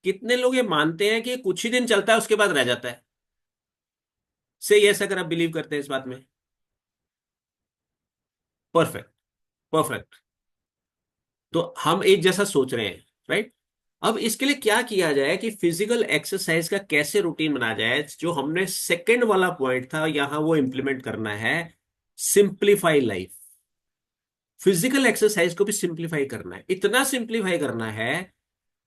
कितने लोग ये मानते हैं कि कुछ ही दिन चलता है उसके बाद रह जाता है? से यस अगर आप बिलीव करते हैं इस बात में। Perfect, perfect. तो हम एक जैसा सोच रहे हैं। राइट, अब इसके लिए क्या किया जाए कि फिजिकल एक्सरसाइज का कैसे रूटीन बनाया जाए? जो हमने सेकंड वाला पॉइंट था यहां वो इंप्लीमेंट करना है, सिंप्लीफाई लाइफ। फिजिकल एक्सरसाइज को भी सिंप्लीफाई करना है, इतना सिंप्लीफाई करना है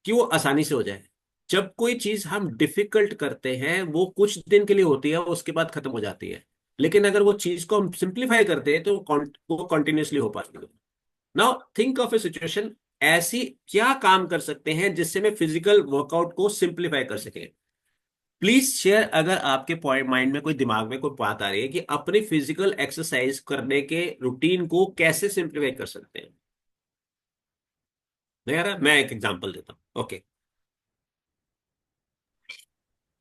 कि वो आसानी से हो जाए। जब कोई चीज हम डिफिकल्ट करते हैं वो कुछ दिन के लिए होती है, उसके बाद खत्म हो जाती है, लेकिन अगर वो चीज को हम सिंप्लीफाई करते हैं तो वो कंटिन्यूअसली हो पाती है। Now think of A situation, ऐसी क्या काम कर सकते हैं जिससे मैं फिजिकल वर्कआउट को सिंप्लीफाई कर सके? प्लीज शेयर अगर आपके पॉइंट माइंड में कोई दिमाग में कोई बात आ रही है कि अपनी फिजिकल एक्सरसाइज करने के रूटीन को कैसे सिंप्लीफाई कर सकते हैं। नहीं आ रहा, मैं एक एग्जांपल देता हूँ। ओके,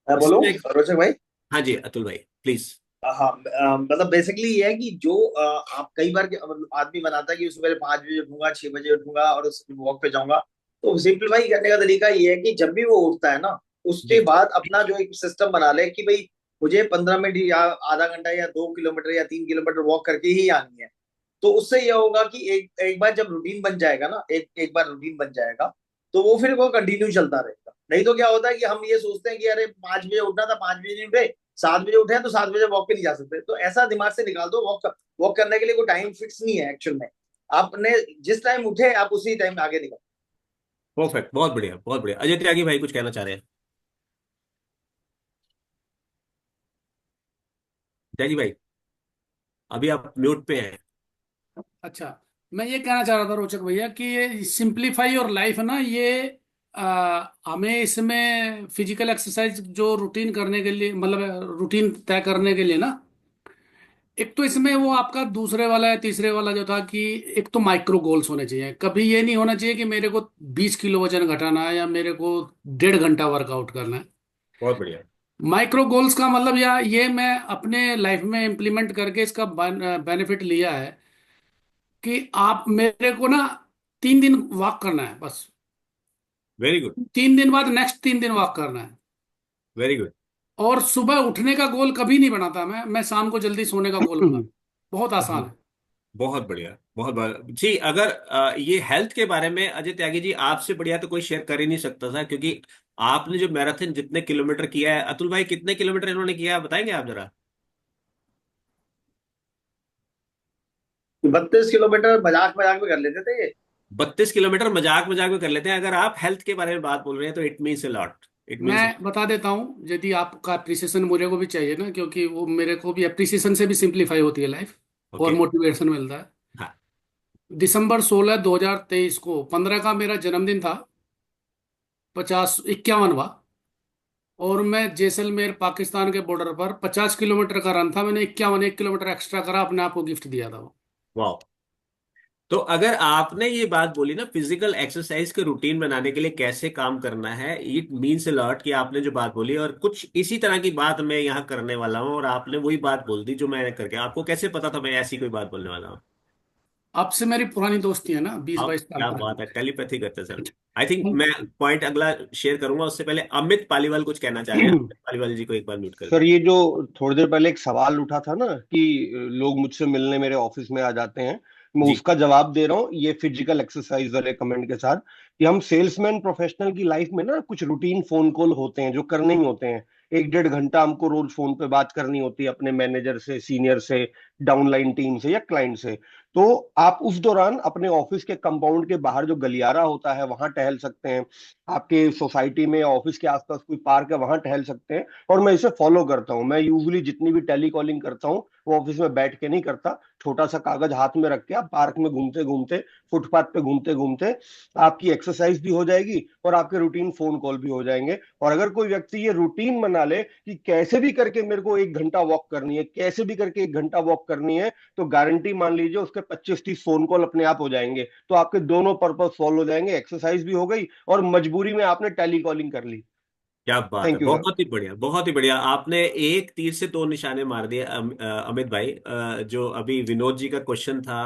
बोलो इसमें रोचक भाई। हाँ जी अतुल भाई प्लीज। हाँ, मतलब बेसिकली ये है कि जो आप कई बार मतलब आदमी बनाता है कि सुबह 5 बजे उठूंगा, 6 बजे उठूंगा और उस वॉक पे जाऊंगा। तो सिंप्लीफाई करने का तरीका ये है कि जब भी वो उठता है ना, उसके जी बाद अपना जो एक सिस्टम बना ले कि भाई मुझे 15 मिनट या आधा घंटा या 2 किलोमीटर या 3 किलोमीटर वॉक करके ही आनी है। तो उससे ये होगा कि एक एक बार जब रूटीन बन जाएगा ना, एक एक बार रूटीन बन जाएगा, तो वो फिर वो कंटिन्यू चलता रहेगा। नहीं तो क्या होता है कि हम ये सोचते हैं कि अरे 5 बजे उठना था, 5 बजे नहीं उठे, 7 बजे उठे हैं तो 7 बजे वॉक पे नहीं जा सकते। तो ऐसा दिमाग से निकाल दो, वॉक करने के लिए कोई टाइम फिक्स नहीं है एक्चुअल में। आपने जिस टाइम उठे आप उसी टाइम आगे निकल। परफेक्ट, बहुत बढ़िया, बहुत बढ़िया। अजय त्यागी भाई कुछ कहना चाह रहे हैं? त्यागी भाई अभी आप म्यूट पे हैं। अच्छा, मैं ये कहना चाह रहा था रोचक भैया कि ये सिंप्लीफाई और लाइफ है ना, ये हमें इसमें फिजिकल एक्सरसाइज जो रूटीन करने के लिए, मतलब रूटीन तय करने के लिए ना, एक तो इसमें वो आपका दूसरे वाला या तीसरे वाला जो था कि एक तो माइक्रो गोल्स होने चाहिए। कभी ये नहीं होना चाहिए कि मेरे को 20 किलो वजन घटाना है या मेरे को 1.5 घंटा वर्कआउट करना है। बहुत बढ़िया। माइक्रो गोल्स का मतलब या ये मैं अपने लाइफ में इम्प्लीमेंट करके इसका बेनिफिट लिया है कि आप मेरे को ना 3 दिन वॉक करना है बस। Very good. 3 दिन बाद नेक्स्ट 3 दिन वॉक करना है। Very good. और सुबह उठने का गोल कभी नहीं बनाता मैं शाम को जल्दी सोने का गोल बनाता। बहुत आसान है। बहुत बढ़िया, बहुत बढ़िया जी। अगर ये हेल्थ के बारे में अजय त्यागी जी आपसे बढ़िया तो कोई शेयर कर ही नहीं सकता था, क्योंकि आपने जो मैराथन जितने किलोमीटर किया है, अतुल भाई कितने किलोमीटर इन्होंने किया है बताएंगे आप जरा? 32 किलोमीटर मजाक मजाक में कर लेते थे ये। 32 किलोमीटर मजाक मजाक में कर लेते हैं। अगर आप हेल्थ के बारे में बात बोल रहे हैं तो it means a lot, it means. मैं बता देता हूँ, यदि आपका अप्रिसिएशन मुझे को भी चाहिए ना, क्योंकि वो मेरे को भी अप्रिसिएशन से भी सिंप्लीफाई होती है लाइफ और ओके। मोटिवेशन मिलता है। हाँ। दिसंबर 16 2023 को 15 का मेरा जन्मदिन था, 51वां। और मैं जैसलमेर पाकिस्तान के बॉर्डर पर 50 किलोमीटर का रन था, मैंने 1 किलोमीटर एक्स्ट्रा करा, अपने आप को गिफ्ट दिया था वो। वाह। तो अगर आपने ये बात बोली ना फिजिकल एक्सरसाइज के रूटीन बनाने के लिए कैसे काम करना है, इट मीन्स अ लॉट कि आपने जो बात बोली, और कुछ इसी तरह की बात मैं यहाँ करने वाला हूँ और आपने वही बात बोल दी जो मैंने करके। आपको कैसे पता था मैं ऐसी कोई बात बोलने वाला हूँ? आपसे मेरी पुरानी दोस्ती है ना, 20 22 साल क्या बात पुरानी। है, टेलीपैथी करते सर। आई थिंक मैं पॉइंट अगला शेयर करूंगा, उससे पहले अमित पालीवाल कुछ कहना चाह रहे हैं। अमित पालीवाल जी को एक बार म्यूट कर सर दें। ये जो थोड़ी देर पहले एक सवाल उठा था ना कि लोग मुझसे मिलने मेरे ऑफिस में आ जाते हैं, मैं जी। उसका जवाब दे रहा हूँ ये फिजिकल एक्सरसाइज वाले कमेंट के साथ कि हम सेल्समैन प्रोफेशनल की लाइफ में ना कुछ रूटीन फोन कॉल होते हैं जो करने ही होते हैं। 1 1.5 घंटा हमको रोज फोन पे बात करनी होती है अपने मैनेजर से, सीनियर से, डाउनलाइन टीम से या क्लाइंट से। तो आप उस दौरान अपने ऑफिस के कंपाउंड के बाहर जो गलियारा होता है वहां टहल सकते हैं। आपके सोसाइटी में या ऑफिस के आसपास कोई पार्क है वहां टहल सकते हैं। और मैं इसे फॉलो करता हूँ। मैं यूजुअली जितनी भी टेली कॉलिंग करता हूँ वो ऑफिस में बैठ के नहीं करता। छोटा सा कागज हाथ में रख के आप पार्क में घूमते घूमते, फुटपाथ पे घूमते घूमते आपकी एक्सरसाइज भी हो जाएगी और आपके रूटीन फोन कॉल भी हो जाएंगे। और अगर कोई व्यक्ति ये रूटीन बना ले कि कैसे भी करके मेरे को 1 घंटा वॉक करनी है, कैसे भी करके 1 घंटा वॉक करनी है, तो गारंटी मान लीजिए उसके 25 30 फोन कॉल अपने आप हो जाएंगे। तो आपके दोनों पर्पस सॉल्व हो जाएंगे, एक्सरसाइज भी हो गई और मजबूरी में आपने टेली कॉलिंग कर ली। क्या बात है, थैंक यू सर। बहुत ही बढ़िया, बहुत ही बढ़िया। आपने एक तीर से दो निशाने मार दिए अमित भाई। जो अभी विनोद जी का क्वेश्चन था,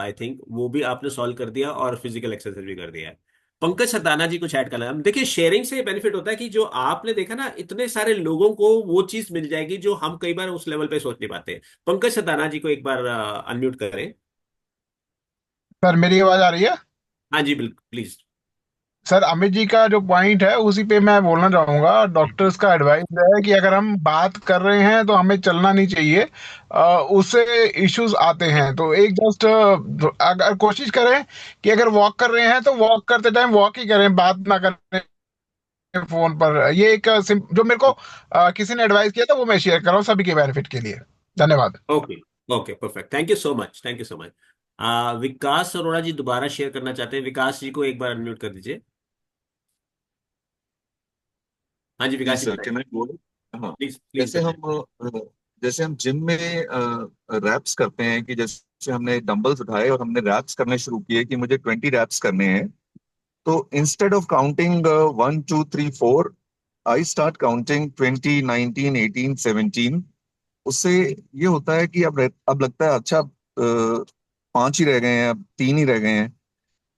आई थिंक वो भी आपने सॉल्व कर दिया और फिजिकल एक्सरसाइज भी कर दिया है। पंकज सदाना जी कुछ ऐड करना है? देखिए शेयरिंग से बेनिफिट होता है कि जो आपने देखा ना, इतने सारे लोगों को वो चीज मिल जाएगी जो हम कई बार उस लेवल पे सोच नहीं पाते। पंकज सदाना जी को एक बार अनम्यूट करें। सर मेरी आवाज आ रही है? हाँ जी बिल्कुल, प्लीज। सर अमित जी का जो पॉइंट है उसी पे मैं बोलना चाहूंगा। डॉक्टर्स का एडवाइस है कि अगर हम बात कर रहे हैं तो हमें चलना नहीं चाहिए, उससे इश्यूज आते हैं। तो एक जस्ट अगर कोशिश करें कि अगर वॉक कर रहे हैं तो वॉक करते टाइम वॉक ही करें, बात ना करें फोन पर। ये एक जो मेरे को किसी ने एडवाइस किया था वो मैं शेयर कर रहा हूँ सभी के बेनिफिट के लिए। धन्यवाद। Okay. Okay perfect, thank you so much, thank you so much. Vikas Arora ji दोबारा शेयर करना चाहते हैं। विकास जी को एक बार अनम्यूट कर दीजिए। हाँ जी जी विकास जी सर, बताइए। कैन आई गो? हाँ। प्लीज प्लीज जैसे हम जिम में रैप्स करते हैं कि जैसे हमने डंबल्स उठाए और हमने रैप्स करने शुरू किए कि मुझे 20 रैप्स करने हैं। तो instead of counting 1 2 3 4, I start counting 20 19 18 17। उससे ये होता है कि अब लगता है अच्छा 5 ही रह गए हैं, अब 3 ही रह गए हैं।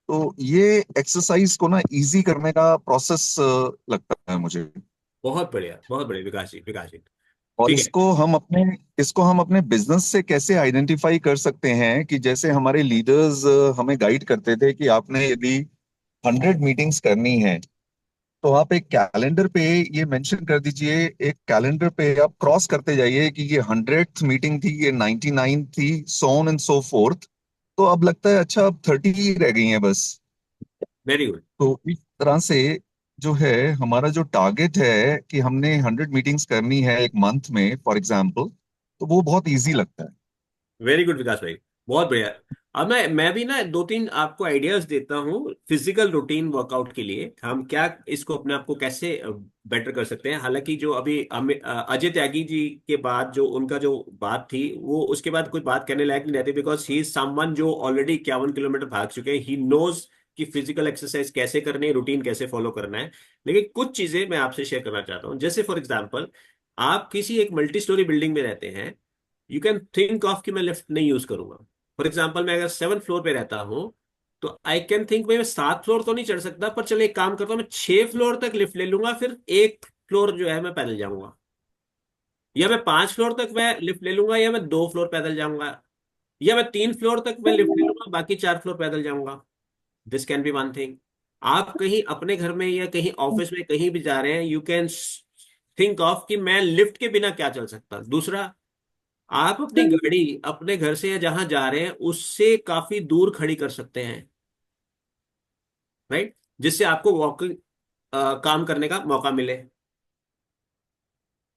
तो ये एक्सरसाइज को ना इजी करने का प्रोसेस लगता है मुझे। बहुत बढ़िया विकास जी, विकास जी। और ठीक है। इसको हम अपने बिजनेस से कैसे आइडेंटिफाई कर सकते हैं कि जैसे हमारे लीडर्स हमें गाइड करते थे कि आपने यदि 100 मीटिंग्स करनी है तो आप एक कैलेंडर पे ये मेंशन कर दीजिए, एक कैलेंडर पे आप क्रॉस करते जाइए कि ये 100th मीटिंग थी, ये 99 थी, so on and so fourth. तो अब लगता है अच्छा अब 30 ही रह गई हैं बस। Very good. तो इस तरह से जो है हमारा जो टारगेट है कि हमने 100 मीटिंग्स करनी है एक मंथ में फॉर एग्जाम्पल, तो वो बहुत इजी लगता है। वेरी गुड विकास भाई। बहुत बढ़िया। अब मैं भी ना दो तीन आपको आइडियाज देता हूँ फिजिकल रूटीन वर्कआउट के लिए, हम क्या इसको अपने आप को कैसे बेटर कर सकते हैं। हालांकि जो अभी अजय त्यागी जी के बाद जो उनका जो बात थी, वो उसके बाद कोई बात करने लायक नहीं रहती, बिकॉज ही इज समवन जो ऑलरेडी 51 किलोमीटर भाग चुके हैं। ही नोज कि फिजिकल एक्सरसाइज कैसे करनी है, रूटीन कैसे फॉलो करना है। लेकिन कुछ चीजें मैं आपसे शेयर करना चाहता हूँ। जैसे फॉर एग्जाम्पल, आप किसी एक मल्टी स्टोरी बिल्डिंग में रहते हैं, यू कैन थिंक ऑफ कि मैं लिफ्ट नहीं यूज करूंगा। फॉर एग्जाम्पल, मैं अगर 7th फ्लोर पे रहता हूँ, तो आई कैन थिंक मैं 7 फ्लोर तो नहीं चढ़ सकता, पर चलो एक काम करता हूँ, मैं 6 फ्लोर तक लिफ्ट ले लूंगा, फिर एक फ्लोर जो है मैं पैदल जाऊंगा। या मैं 5 फ्लोर तक मैं लिफ्ट ले लूंगा, या मैं 2 फ्लोर पैदल जाऊंगा। या मैं 3 फ्लोर तक मैं लिफ्ट ले लूंगा, बाकी 4 फ्लोर पैदल जाऊंगा। This can be one thing. आप कहीं अपने घर में या कहीं ऑफिस में कहीं भी जा रहे हैं, यू कैन थिंक ऑफ कि मैं लिफ्ट के बिना क्या चल सकता। दूसरा, आप अपनी गाड़ी अपने घर से या जहां जा रहे हैं उससे काफी दूर खड़ी कर सकते हैं, राइट, जिससे आपको वॉकिंग काम करने का मौका मिले,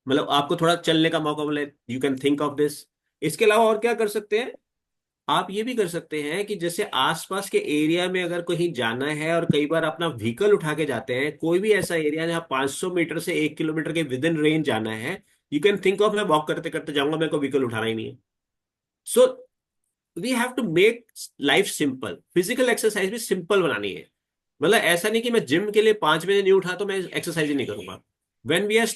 मतलब आपको थोड़ा चलने का मौका मिले। You can think of this. इसके अलावा और क्या कर सकते हैं, आप ये भी कर सकते हैं कि जैसे आसपास के एरिया में अगर कहीं जाना है और कई बार अपना व्हीकल उठा के जाते हैं, कोई भी ऐसा एरिया जहाँ 500 मीटर से 1 किलोमीटर के विद इन रेंज जाना है, यू कैन थिंक ऑफ मैं वॉक करते करते जाऊंगा, मेरे को व्हीकल उठाना ही नहीं है। So we have to make life simple. Physical exercise भी सिंपल बनानी है। मतलब ऐसा नहीं कि मैं जिम के लिए 5 बजे नहीं उठा तो मैं एक्सरसाइज ही नहीं करूंगा। When we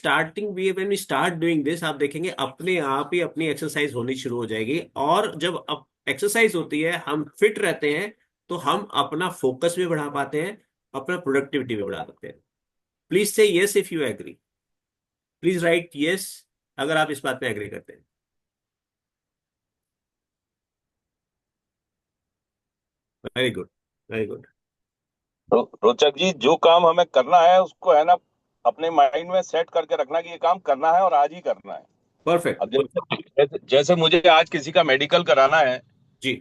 start doing this, आप देखेंगे अपने आप ही अपनी एक्सरसाइज होनी शुरू हो जाएगी। और जब एक्सरसाइज होती है, हम फिट रहते हैं, तो हम अपना फोकस भी बढ़ा पाते हैं, अपना प्रोडक्टिविटी भी बढ़ा सकते हैं। Please say yes if you agree. Please write yes अगर आप इस बात में एग्री करते हैं। Very good, very good. Rochak ji, जो काम हमें करना है उसको है ना अपने माइंड में सेट करके रखना कि ये काम करना है और आज ही करना है। परफेक्ट। अब जैसे मुझे आज किसी का मेडिकल कराना है जी,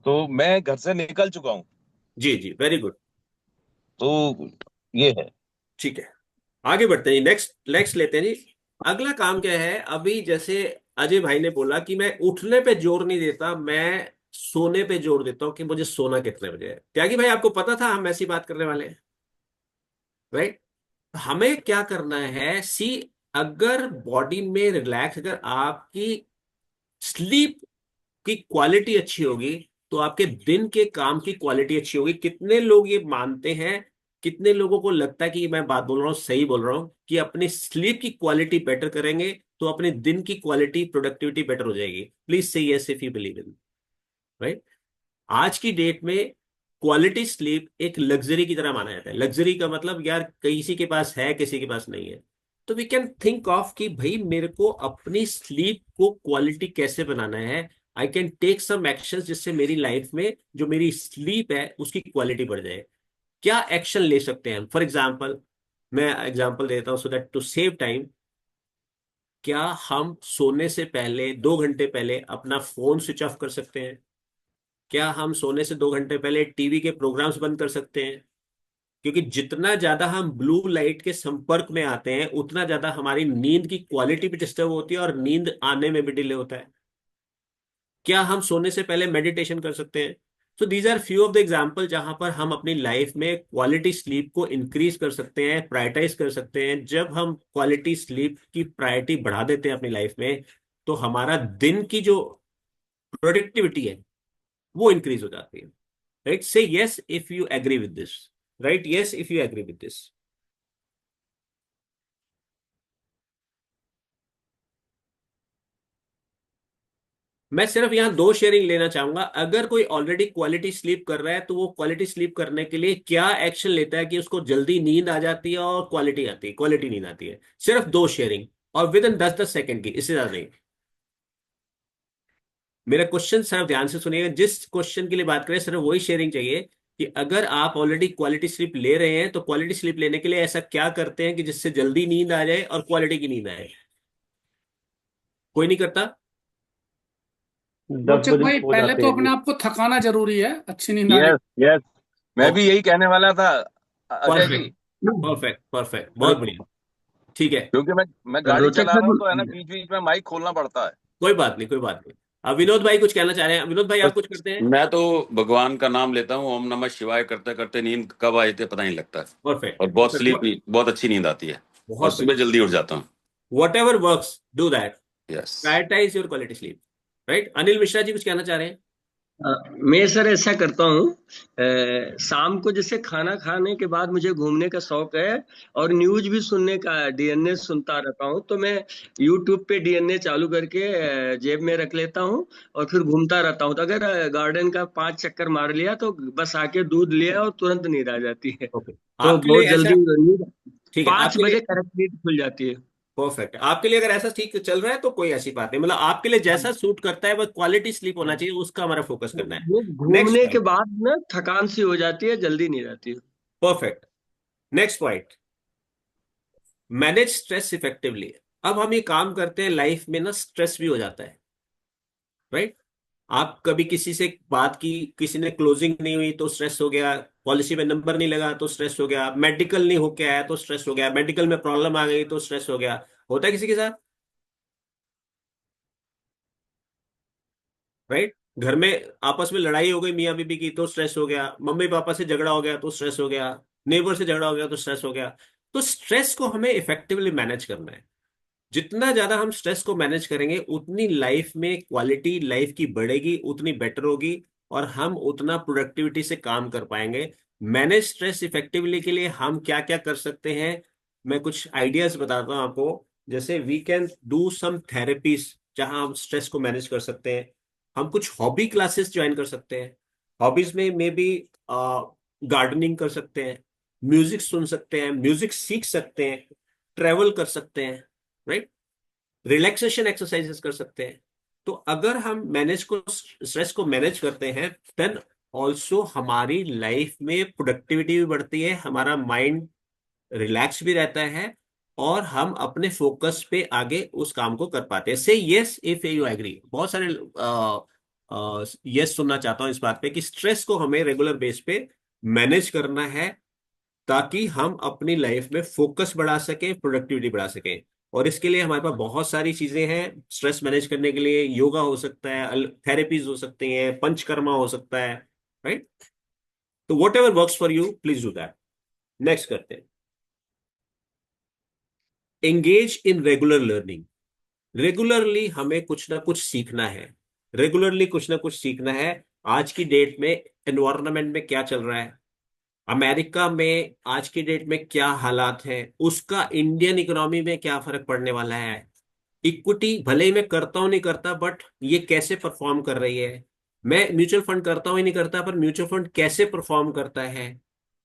तो मैं घर से निकल चुका हूँ। जी जी, वेरी गुड। तो ये है। ठीक है, आगे बढ़ते हैं। नेक्स्ट नेक्स्ट लेते हैं जी। अगला काम क्या है, अभी जैसे अजय भाई ने बोला कि मैं उठने पे जोर नहीं देता, मैं सोने पे जोर देता हूँ कि मुझे सोना कितने बजे है। त्यागी भाई, आपको पता था हम ऐसी बात करने वाले हैं, राइट। हमें क्या करना है, सी, अगर बॉडी में रिलैक्स, अगर आपकी स्लीप की क्वालिटी अच्छी होगी, तो आपके दिन के काम की क्वालिटी अच्छी होगी। कितने लोग ये मानते हैं, कितने लोगों को लगता है कि मैं बात बोल रहा हूँ सही बोल रहा हूँ, कि अपनी स्लीप की क्वालिटी बेटर करेंगे तो अपने दिन की क्वालिटी प्रोडक्टिविटी बेटर हो जाएगी। Please say yes if you believe in, right. आज की डेट में क्वालिटी स्लीप एक लग्जरी की तरह माना जाता है। लग्जरी का मतलब यार किसी के पास है, किसी के पास नहीं है। तो वी कैन थिंक ऑफ कि भाई मेरे को अपनी स्लीप को क्वालिटी कैसे बनाना है। I can take some action जिससे मेरी लाइफ में जो मेरी स्लीप है उसकी क्वालिटी बढ़ जाए। क्या एक्शन ले सकते हैं हम? फॉर एग्जाम्पल, मैं एग्जाम्पल देता हूं so that to save time. क्या हम सोने से पहले 2 घंटे पहले अपना फोन स्विच ऑफ कर सकते हैं? क्या हम सोने से 2 घंटे पहले टीवी के प्रोग्राम्स बंद कर सकते हैं? क्योंकि जितना ज्यादा हम ब्लू लाइट के संपर्क में आते हैं, उतना ज्यादा हमारी नींद की क्वालिटी भी डिस्टर्ब होती है और नींद आने में भी डिले होता है। क्या हम सोने से पहले मेडिटेशन कर सकते हैं? So these are few of the example जहां पर हम अपनी लाइफ में क्वालिटी स्लीप को इंक्रीज कर सकते हैं, प्रायोरिटाइज कर सकते हैं। जब हम क्वालिटी स्लीप की प्रायोरिटी बढ़ा देते हैं अपनी लाइफ में, तो हमारा दिन की जो प्रोडक्टिविटी है वो इंक्रीज हो जाती है, right. Say yes if you agree with this, right, yes if you agree with this. मैं सिर्फ यहाँ 2 शेयरिंग लेना चाहूंगा। अगर कोई ऑलरेडी क्वालिटी स्लीप कर रहा है, तो वो क्वालिटी स्लीप करने के लिए क्या एक्शन लेता है कि उसको जल्दी नींद आ जाती है और क्वालिटी आती है, क्वालिटी नींद आती है। सिर्फ 2 शेयरिंग, और विद इन 10-10 सेकंड की, इससे ज्यादा नहीं। मेरा क्वेश्चन सिर्फ ध्यान से सुनिएगा। जिस क्वेश्चन के लिए बात करें, सिर्फ वही शेयरिंग चाहिए कि अगर आप ऑलरेडी क्वालिटी स्लीप ले रहे हैं, तो क्वालिटी स्लीप लेने के लिए ऐसा क्या करते हैं कि जिससे जल्दी नींद आ जाए और क्वालिटी की नींद आए। कोई नहीं करता? रोचक भाई, पहले तो अपने आप को थकाना जरूरी है, अच्छी नींद आने। यस यस, मैं भी यही कहने वाला था Ajay ji. Perfect, perfect, perfect, बहुत बढ़िया। ठीक है, क्योंकि मैं गाड़ी चला रहा हूँ तो है ना बीच बीच में माइक खोलना पड़ता है। कोई बात नहीं, कोई बात नहीं। विनोद भाई कुछ कहना चाह रहे हैं? विनोद भाई आप कुछ करते हैं? मैं तो भगवान का नाम लेता हूँ, ओम नमः शिवाय करते करते नींद कब आई थे पता नहीं लगता है। परफेक्ट। और बहुत अच्छी नींद आती है और बहुत सुबह जल्दी उठ जाता हूँ। whatever works, do that. यस। Prioritize your quality sleep. Right? Anil Mishra ji कुछ कहना चाह रहे हैं? मैं सर ऐसा करता हूँ, शाम को जैसे खाना खाने के बाद मुझे घूमने का शौक है और न्यूज भी सुनने का, डीएनए सुनता रहता हूँ, तो मैं यूट्यूब पे डीएनए चालू करके जेब में रख लेता हूँ और फिर घूमता रहता हूँ। तो अगर गार्डन का 5 चक्कर मार लिया तो बस आके दूध लिया और तुरंत नींद आ जाती है। तो आपके बहुत लिए ऐसा जल्दी नींद ठीक है? 5 आपके बजे लिए करेक्ट नींद खुल जाती है। परफेक्ट। आपके लिए अगर ऐसा ठीक चल रहा है तो कोई ऐसी बात नहीं, मतलब आपके लिए जैसा सूट करता है बस क्वालिटी स्लीप होना चाहिए, उसका हमारा फोकस करना है। वो नेक्स्ट घूमने के पॉइंट। बाद ना थकान सी हो जाती है, जल्दी नींद आती है। Perfect. Next point, manage stress effectively. अब हम ये काम करते हैं लाइफ में ना, स्ट्रेस भी हो जाता है, राइट? आप कभी किसी से बात की, किसी ने क्लोजिंग नहीं हुई तो स्ट्रेस हो गया, पॉलिसी में नंबर नहीं लगा तो स्ट्रेस हो गया, मेडिकल नहीं होके आया तो स्ट्रेस हो गया, मेडिकल में प्रॉब्लम आ गई तो स्ट्रेस हो गया। होता है किसी के साथ, राइट? घर में आपस में लड़ाई हो गई मियाँ बीबी की तो स्ट्रेस हो गया, मम्मी पापा से झगड़ा हो गया तो स्ट्रेस हो गया, नेबर से झगड़ा हो गया तो स्ट्रेस हो गया। तो स्ट्रेस को हमें इफेक्टिवली मैनेज करना है। जितना ज्यादा हम स्ट्रेस को मैनेज करेंगे उतनी लाइफ में क्वालिटी लाइफ की बढ़ेगी, उतनी बेटर होगी और हम उतना प्रोडक्टिविटी से काम कर पाएंगे। मैनेज स्ट्रेस इफेक्टिवली के लिए हम क्या क्या कर सकते हैं, मैं कुछ आइडियाज बताता हूं आपको। जैसे we can do some therapies जहां हम स्ट्रेस को मैनेज कर सकते हैं। हम कुछ हॉबी क्लासेस ज्वाइन कर सकते हैं। हॉबीज में मे बी गार्डनिंग कर सकते हैं, म्यूजिक सुन सकते हैं, म्यूजिक सीख सकते हैं, ट्रेवल कर सकते हैं, राइट? रिलैक्सेशन एक्सरसाइजेस कर सकते हैं। तो अगर हम स्ट्रेस को मैनेज करते हैं देन ऑल्सो हमारी लाइफ में प्रोडक्टिविटी भी बढ़ती है, हमारा माइंड रिलैक्स भी रहता है और हम अपने फोकस पे आगे उस काम को कर पाते हैं। से यस इफ यू एग्री। बहुत सारे यस सुनना चाहता हूं इस बात पे कि स्ट्रेस को हमें रेगुलर बेस पे मैनेज करना है ताकि हम अपनी लाइफ में फोकस बढ़ा सकें, प्रोडक्टिविटी बढ़ा सकें। और इसके लिए हमारे पास बहुत सारी चीजें हैं। स्ट्रेस मैनेज करने के लिए योगा हो सकता है, थेरेपीज हो सकती हैं, पंचकर्मा हो सकता है, राइट? तो what ever works for you please do that. Next करते हैं, engage in regular learning. Regularly हमें कुछ ना कुछ सीखना है, रेगुलरली कुछ ना कुछ सीखना है। आज की डेट में एनवायरनमेंट में क्या चल रहा है, अमेरिका में आज की डेट में क्या हालात है, उसका इंडियन इकोनॉमी में क्या फर्क पड़ने वाला है। इक्विटी भले ही मैं करता हूं नहीं करता, बट ये कैसे परफॉर्म कर रही है। मैं म्यूचुअल फंड करता हूं ही नहीं करता, पर म्यूचुअल फंड कैसे परफॉर्म करता है,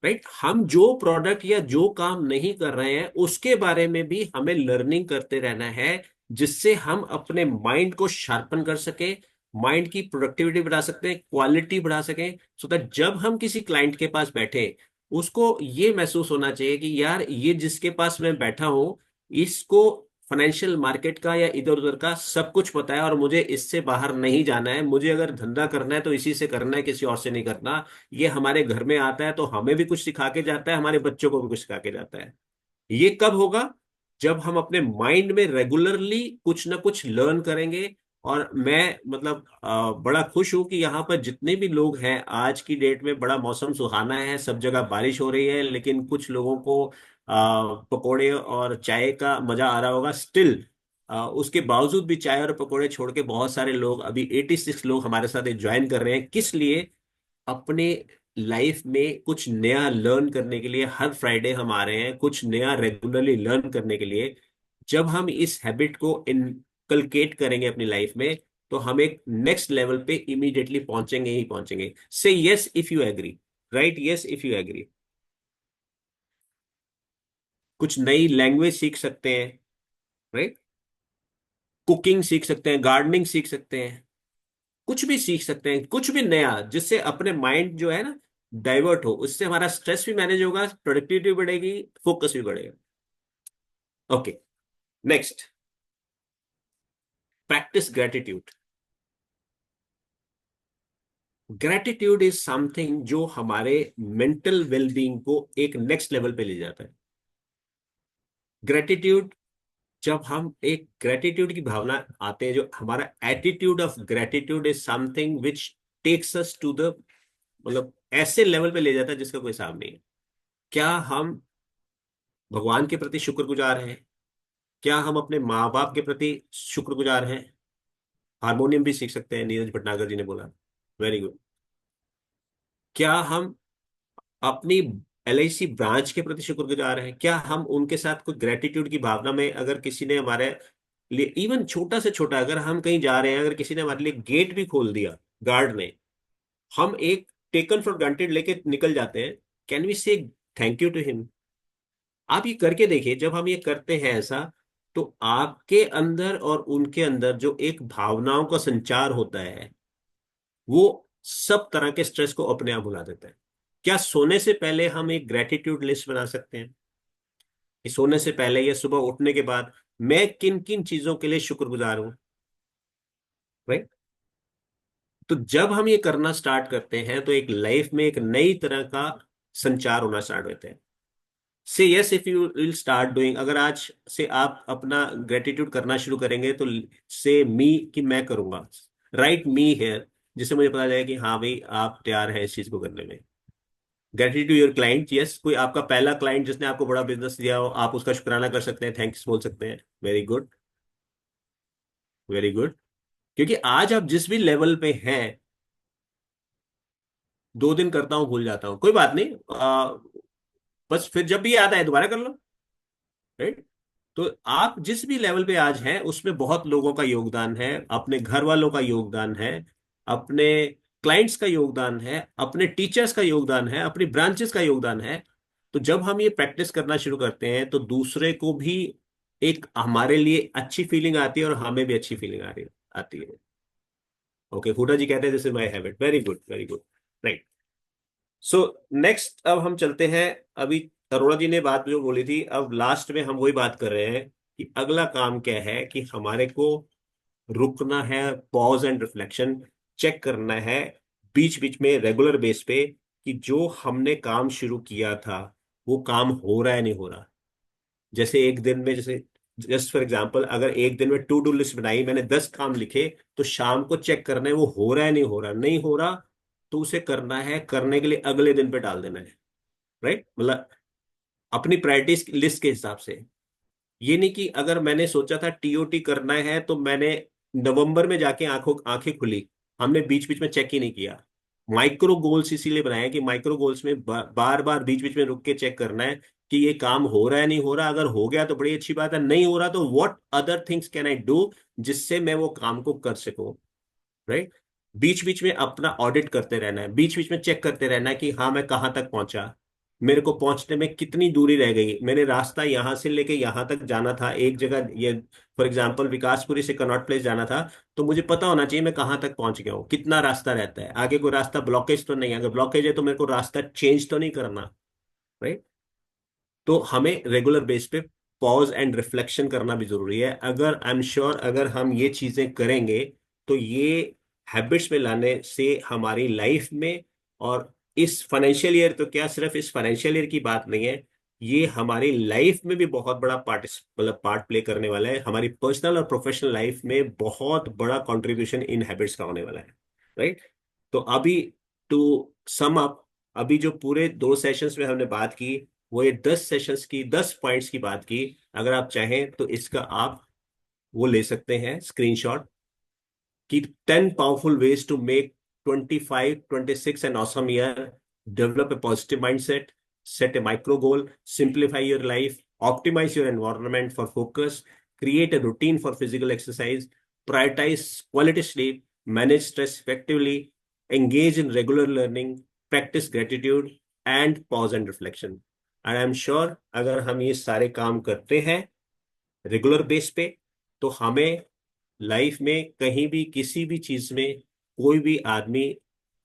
राइट? हम जो प्रोडक्ट या जो काम नहीं कर रहे हैं उसके बारे में भी हमें लर्निंग करते रहना है, जिससे हम अपने माइंड को शार्पन कर सके, माइंड की प्रोडक्टिविटी बढ़ा सकते हैं, क्वालिटी बढ़ा सकें, सो दैट जब हम किसी क्लाइंट के पास बैठे उसको ये महसूस होना चाहिए कि यार ये जिसके पास मैं बैठा हूं इसको फाइनेंशियल मार्केट का या इधर उधर का सब कुछ पता है और मुझे इससे बाहर नहीं जाना है। मुझे अगर धंधा करना है तो इसी से करना है, किसी और से नहीं करना। ये हमारे घर में आता है तो हमें भी कुछ सिखा के जाता है, हमारे बच्चों को भी कुछ सिखा के जाता है। ये कब होगा? जब हम अपने माइंड में रेगुलरली कुछ ना कुछ लर्न करेंगे। और मैं मतलब बड़ा खुश हूं कि यहाँ पर जितने भी लोग हैं, आज की डेट में बड़ा मौसम सुहाना है, सब जगह बारिश हो रही है, लेकिन कुछ लोगों को पकोड़े और चाय का मजा आ रहा होगा स्टिल। उसके बावजूद भी चाय और पकोड़े छोड़ के बहुत सारे लोग, अभी 86 लोग हमारे साथ ज्वाइन कर रहे हैं। किस लिए? अपने लाइफ में कुछ नया लर्न करने के लिए। हर फ्राइडे हम आ रहे हैं कुछ नया रेगुलरली लर्न करने के लिए। जब हम इस हैबिट को इनकलकेट करेंगे अपनी लाइफ में तो हम एक नेक्स्ट लेवल पे इमीडिएटली पहुंचेंगे ही पहुंचेंगे। Say yes if you agree, right? Yes if you agree. कुछ नई लैंग्वेज सीख सकते हैं, राइट? कुकिंग सीख सकते हैं, गार्डनिंग सीख सकते हैं, कुछ भी सीख सकते हैं, कुछ भी नया, जिससे अपने माइंड जो है ना डाइवर्ट हो, उससे हमारा स्ट्रेस भी मैनेज होगा, प्रोडक्टिविटी बढ़ेगी, फोकस भी बढ़ेगा। Okay, next, practice gratitude. Gratitude is something जो हमारे मेंटल वेलबींग को एक नेक्स्ट लेवल पे ले जाता है। ग्रेटिट्यूड जब हम एक ग्रेटिट्यूड की भावना आते हैं, जो हमारा attitude of gratitude is something which takes us to the, मतलब ऐसे लेवल पे ले जाता है जिसका कोई हिसाब नहीं है। क्या हम भगवान के प्रति शुक्रगुजार हैं? क्या हम अपने माँ बाप के प्रति शुक्रगुजार हैं? हारमोनियम भी सीख सकते हैं, नीरज भटनागर जी ने बोला, वेरी गुड। क्या हम अपनी LIC ब्रांच के प्रति शुक्रगुजार हैं? क्या हम उनके साथ कोई ग्रेटिट्यूड की भावना में, अगर किसी ने हमारे लिए इवन छोटा से छोटा, अगर हम कहीं जा रहे हैं, अगर किसी ने हमारे लिए गेट भी खोल दिया गार्ड ने, हम एक टेकन फॉर ग्रांटेड लेके निकल जाते हैं, कैन वी से थैंक यू टू हिम? आप ये करके देखिए, जब हम ये करते हैं ऐसा, तो आपके अंदर और उनके अंदर जो एक भावनाओं का संचार होता है, वो सब तरह के स्ट्रेस को अपने आप भुला देता है। क्या सोने से पहले हम एक ग्रेटिट्यूड लिस्ट बना सकते हैं कि सोने से पहले या सुबह उठने के बाद मैं किन किन चीजों के लिए शुक्रगुजार हूं? राइट। तो जब हम ये करना स्टार्ट करते हैं तो एक लाइफ में एक नई तरह का संचार होना स्टार्ट होता है। से yes, if you will start doing, अगर आज से आप अपना ग्रेटिट्यूड करना शुरू करेंगे तो से मी कि मैं करूंगा, राइट मी हेयर, जिससे मुझे पता चलेगा कि हाँ भाई आप तैयार हैं इस चीज को करने में। Gratitude to your client, yes, कोई आपका पहला क्लाइंट जिसने आपको बड़ा बिजनेस दिया हो, आप उसका शुक्राना कर सकते हैं, थैंक्स बोल सकते हैं, वेरी गुड, वेरी गुड। क्योंकि आज आप जिस भी लेवल पे हैं, 2 दिन करता हूं भूल जाता हूं, कोई बात नहीं, बस फिर जब भी याद आए दोबारा कर लो, राइट। तो आप जिस भी लेवल पे आज हैं उसमें बहुत लोगों का योगदान है, अपने घर वालों का योगदान है, अपने क्लाइंट्स का योगदान है, अपने टीचर्स का योगदान है, अपनी ब्रांचेस का योगदान है। तो जब हम ये प्रैक्टिस करना शुरू करते हैं तो दूसरे को भी एक हमारे लिए अच्छी फीलिंग आती है और हमें भी अच्छी फीलिंग आती है। ओके, हुडा जी कहते हैं this is my habit, very good, very good, right. So next अब हम चलते हैं, अभी अरोड़ा जी ने बात जो बोली थी, अब लास्ट में हम वही बात कर रहे हैं कि अगला काम क्या है, कि हमारे को रुकना है, पॉज एंड रिफ्लेक्शन चेक करना है बीच बीच में रेगुलर बेस पे, कि जो हमने काम शुरू किया था वो काम हो रहा है नहीं हो रहा। जैसे एक दिन में, जैसे जस्ट फॉर एग्जांपल, अगर एक दिन में टू डू लिस्ट बनाई, मैंने 10 काम लिखे, तो शाम को चेक करना है वो हो रहा है नहीं हो रहा, नहीं हो रहा तो उसे करना है, करने के लिए अगले दिन पे डाल देना है, राइट। मतलब अपनी प्रायोरिटीज लिस्ट के हिसाब से। ये नहीं कि अगर मैंने सोचा था TOT करना है तो मैंने नवंबर में जाके आंखें खुली, हमने बीच बीच में चेक ही नहीं किया। माइक्रो गोल्स इसीलिए बनाए कि माइक्रो गोल्स में बार बार बीच बीच में रुक के चेक करना है कि ये काम हो रहा है नहीं हो रहा। अगर हो गया तो बड़ी अच्छी बात है, नहीं हो रहा तो what other things can I do जिससे मैं वो काम को कर सकूं, राइट। बीच बीच में अपना ऑडिट करते रहना है, बीच बीच में चेक करते रहना है कि हाँ मैं कहाँ तक पहुंचा, मेरे को पहुंचने में कितनी दूरी रह गई, मैंने रास्ता यहां से लेके यहां तक जाना था, एक जगह ये फॉर एग्जांपल विकासपुरी से कनॉट प्लेस जाना था, तो मुझे पता होना चाहिए मैं कहाँ तक पहुंच गया हूँ, कितना रास्ता रहता है आगे, कोई रास्ता ब्लॉकेज तो नहीं है, अगर ब्लॉकेज है तो मेरे को रास्ता चेंज तो नहीं करना, राइट। तो हमें रेगुलर बेस पे पॉज एंड रिफ्लेक्शन करना भी जरूरी है। अगर आई एम श्योर अगर हम ये चीजें करेंगे तो ये हैबिट्स में लाने से हमारी लाइफ में, और इस फाइनेंशियल ईयर तो क्या सिर्फ इस फाइनेंशियल ईयर की बात नहीं है, ये हमारी लाइफ में भी बहुत बड़ा पार्ट प्ले करने वाला है, हमारी पर्सनल और प्रोफेशनल लाइफ में बहुत बड़ा कंट्रीब्यूशन इन हैबिट्स का होने वाला है, राइट। तो अभी टू सम अप, अभी जो पूरे 2 सेशंस में हमने बात की, वो ये 10 सेशंस की 10 पॉइंट्स की बात की। अगर आप चाहें तो इसका आप वो ले सकते हैं स्क्रीनशॉट, कि 10 powerful ways to make 25, 26 an awesome year, develop a positive mindset, set a micro goal, simplify your life, optimize your environment for focus, create a routine for physical exercise, prioritize quality sleep, manage stress effectively, engage in regular learning, practice gratitude, and pause and reflection. And I'm sure अगर हम ये सारे काम करते हैं regular base पे, तो हमें लाइफ में कहीं भी किसी भी चीज में कोई भी आदमी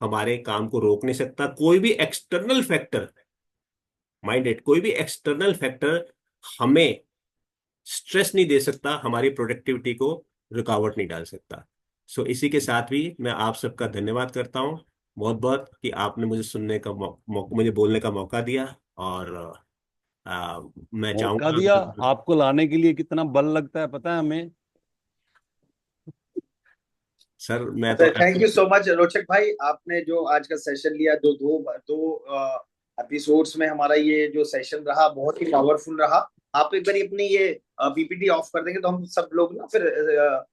हमारे काम को रोक नहीं सकता, कोई भी एक्सटर्नल फैक्टर, माइंडेड कोई भी एक्सटर्नल फैक्टर हमें स्ट्रेस नहीं दे सकता, हमारी प्रोडक्टिविटी को रुकावट नहीं डाल सकता। सो इसी के साथ भी मैं आप सबका धन्यवाद करता हूं बहुत बहुत कि आपने मुझे सुनने का मुझे बोलने का मौका दिया, और मैं मौका चाहूंगा दिया आपको लाने के लिए, कितना बल लगता है पता है हमें। सर मैं तो थैंक यू सो मच रोचक भाई, आपने जो आज का सेशन लिया, दो दो दो एपिसोड्स में हमारा ये जो सेशन रहा बहुत ही पावरफुल रहा। आप एक बार अपनी ये पीपीटी ऑफ कर देंगे तो हम सब लोग ना फिर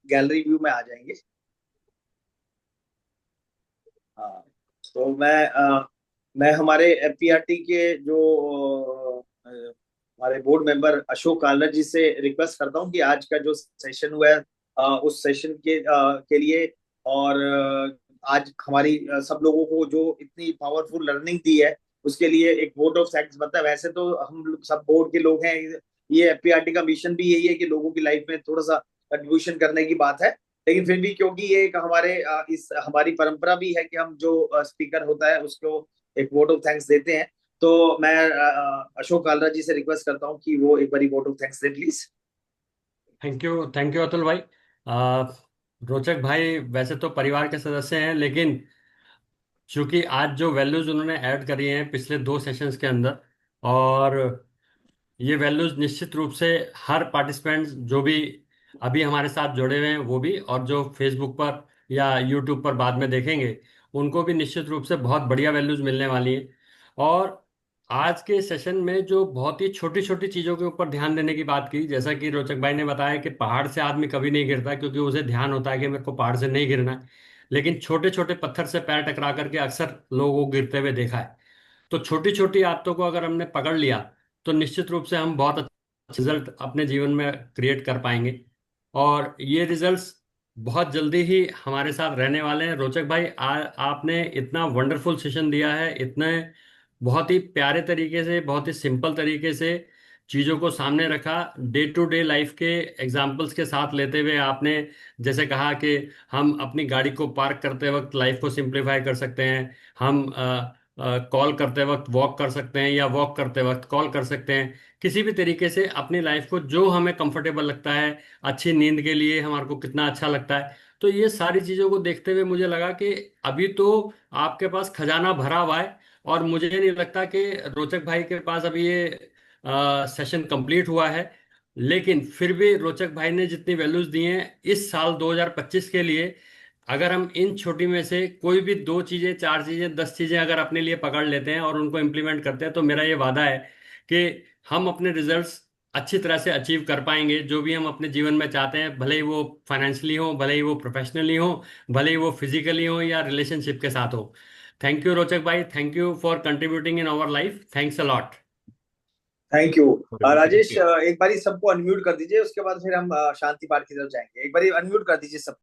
गैलरी व्यू में आ जाएंगे। हाँ, तो मैं हमारे एफपीआरटी के जो हमारे बोर्ड मेंबर अशोक कालरा जी से रिक्वेस्ट करता हूँ कि आज का जो सेशन हुआ है उस सेशन के लिए, और आज हमारी सब लोगों को जो इतनी पावरफुल लर्निंग दी है उसके लिए एक वोट ऑफ थैंक्स बनता है। वैसे तो हम लोग सब बोर्ड के लोग हैं, ये एफपीआरटी का मिशन भी यही है कि लोगों की लाइफ में थोड़ा सा कंट्रीब्यूशन करने की बात है, लेकिन फिर भी क्योंकि ये एक हमारी परंपरा भी है कि हम जो स्पीकर होता है उसको एक वोट ऑफ थैंक्स देते हैं, तो मैं अशोक कालरा जी से रिक्वेस्ट करता हूँ कि वो एक बार वोट ऑफ थैंक्स दे प्लीज। थैंक यू अतुल भाई। रोचक भाई वैसे तो परिवार के सदस्य हैं, लेकिन चूंकि आज जो वैल्यूज उन्होंने ऐड करी हैं पिछले 2 सेशंस के अंदर, और ये वैल्यूज निश्चित रूप से हर पार्टिसिपेंट जो भी अभी हमारे साथ जुड़े हुए हैं वो भी, और जो फेसबुक पर या यूट्यूब पर बाद में देखेंगे उनको भी निश्चित रूप से बहुत बढ़िया वैल्यूज मिलने वाली हैं। और आज के सेशन में जो बहुत ही छोटी छोटी चीज़ों के ऊपर ध्यान देने की बात की, जैसा कि रोचक भाई ने बताया कि पहाड़ से आदमी कभी नहीं गिरता क्योंकि उसे ध्यान होता है कि मेरे को पहाड़ से नहीं गिरना है, लेकिन छोटे छोटे पत्थर से पैर टकरा करके अक्सर लोगों को गिरते हुए देखा है। तो छोटी छोटी आदतों को अगर हमने पकड़ लिया तो निश्चित रूप से हम बहुत अच्छा रिजल्ट अपने जीवन में क्रिएट कर पाएंगे, और ये रिजल्ट्स बहुत जल्दी ही हमारे साथ रहने वाले हैं। रोचक भाई आपने इतना वंडरफुल सेशन दिया है, इतने बहुत ही प्यारे तरीके से, बहुत ही सिंपल तरीके से चीज़ों को सामने रखा, डे टू डे लाइफ के एग्जाम्पल्स के साथ लेते हुए आपने जैसे कहा कि हम अपनी गाड़ी को पार्क करते वक्त लाइफ को सिंप्लीफाई कर सकते हैं, हम कॉल करते वक्त वॉक कर सकते हैं या वॉक करते वक्त कॉल कर सकते हैं, किसी भी तरीके से अपनी लाइफ को जो हमें कंफर्टेबल लगता है, अच्छी नींद के लिए हमारे को कितना अच्छा लगता है। तो ये सारी चीज़ों को देखते हुए मुझे लगा कि अभी तो आपके पास खजाना भरा हुआ है, और मुझे नहीं लगता कि रोचक भाई के पास अभी ये सेशन कंप्लीट हुआ है, लेकिन फिर भी रोचक भाई ने जितनी वैल्यूज दी हैं इस साल 2025 के लिए, अगर हम इन छोटी में से कोई भी 2 चीजें, 4 चीजें, 10 चीजें अगर अपने लिए पकड़ लेते हैं और उनको इम्प्लीमेंट करते हैं, तो मेरा ये वादा है कि हम अपने रिजल्ट्स अच्छी तरह से अचीव कर पाएंगे, जो भी हम अपने जीवन में चाहते हैं, भले ही वो फाइनेंशियली हो, भले ही वो प्रोफेशनली हो, भले ही वो फिजिकली हो या रिलेशनशिप के साथ हो। थैंक यू रोचक भाई, thank you for contributing in our life, thanks a lot. Thank you. Rajesh एक बारी सबको अनम्यूट कर दीजिए, उसके बाद फिर हम शांति पाठ की तरफ जाएंगे। एक बारी अनम्यूट कर दीजिए सब।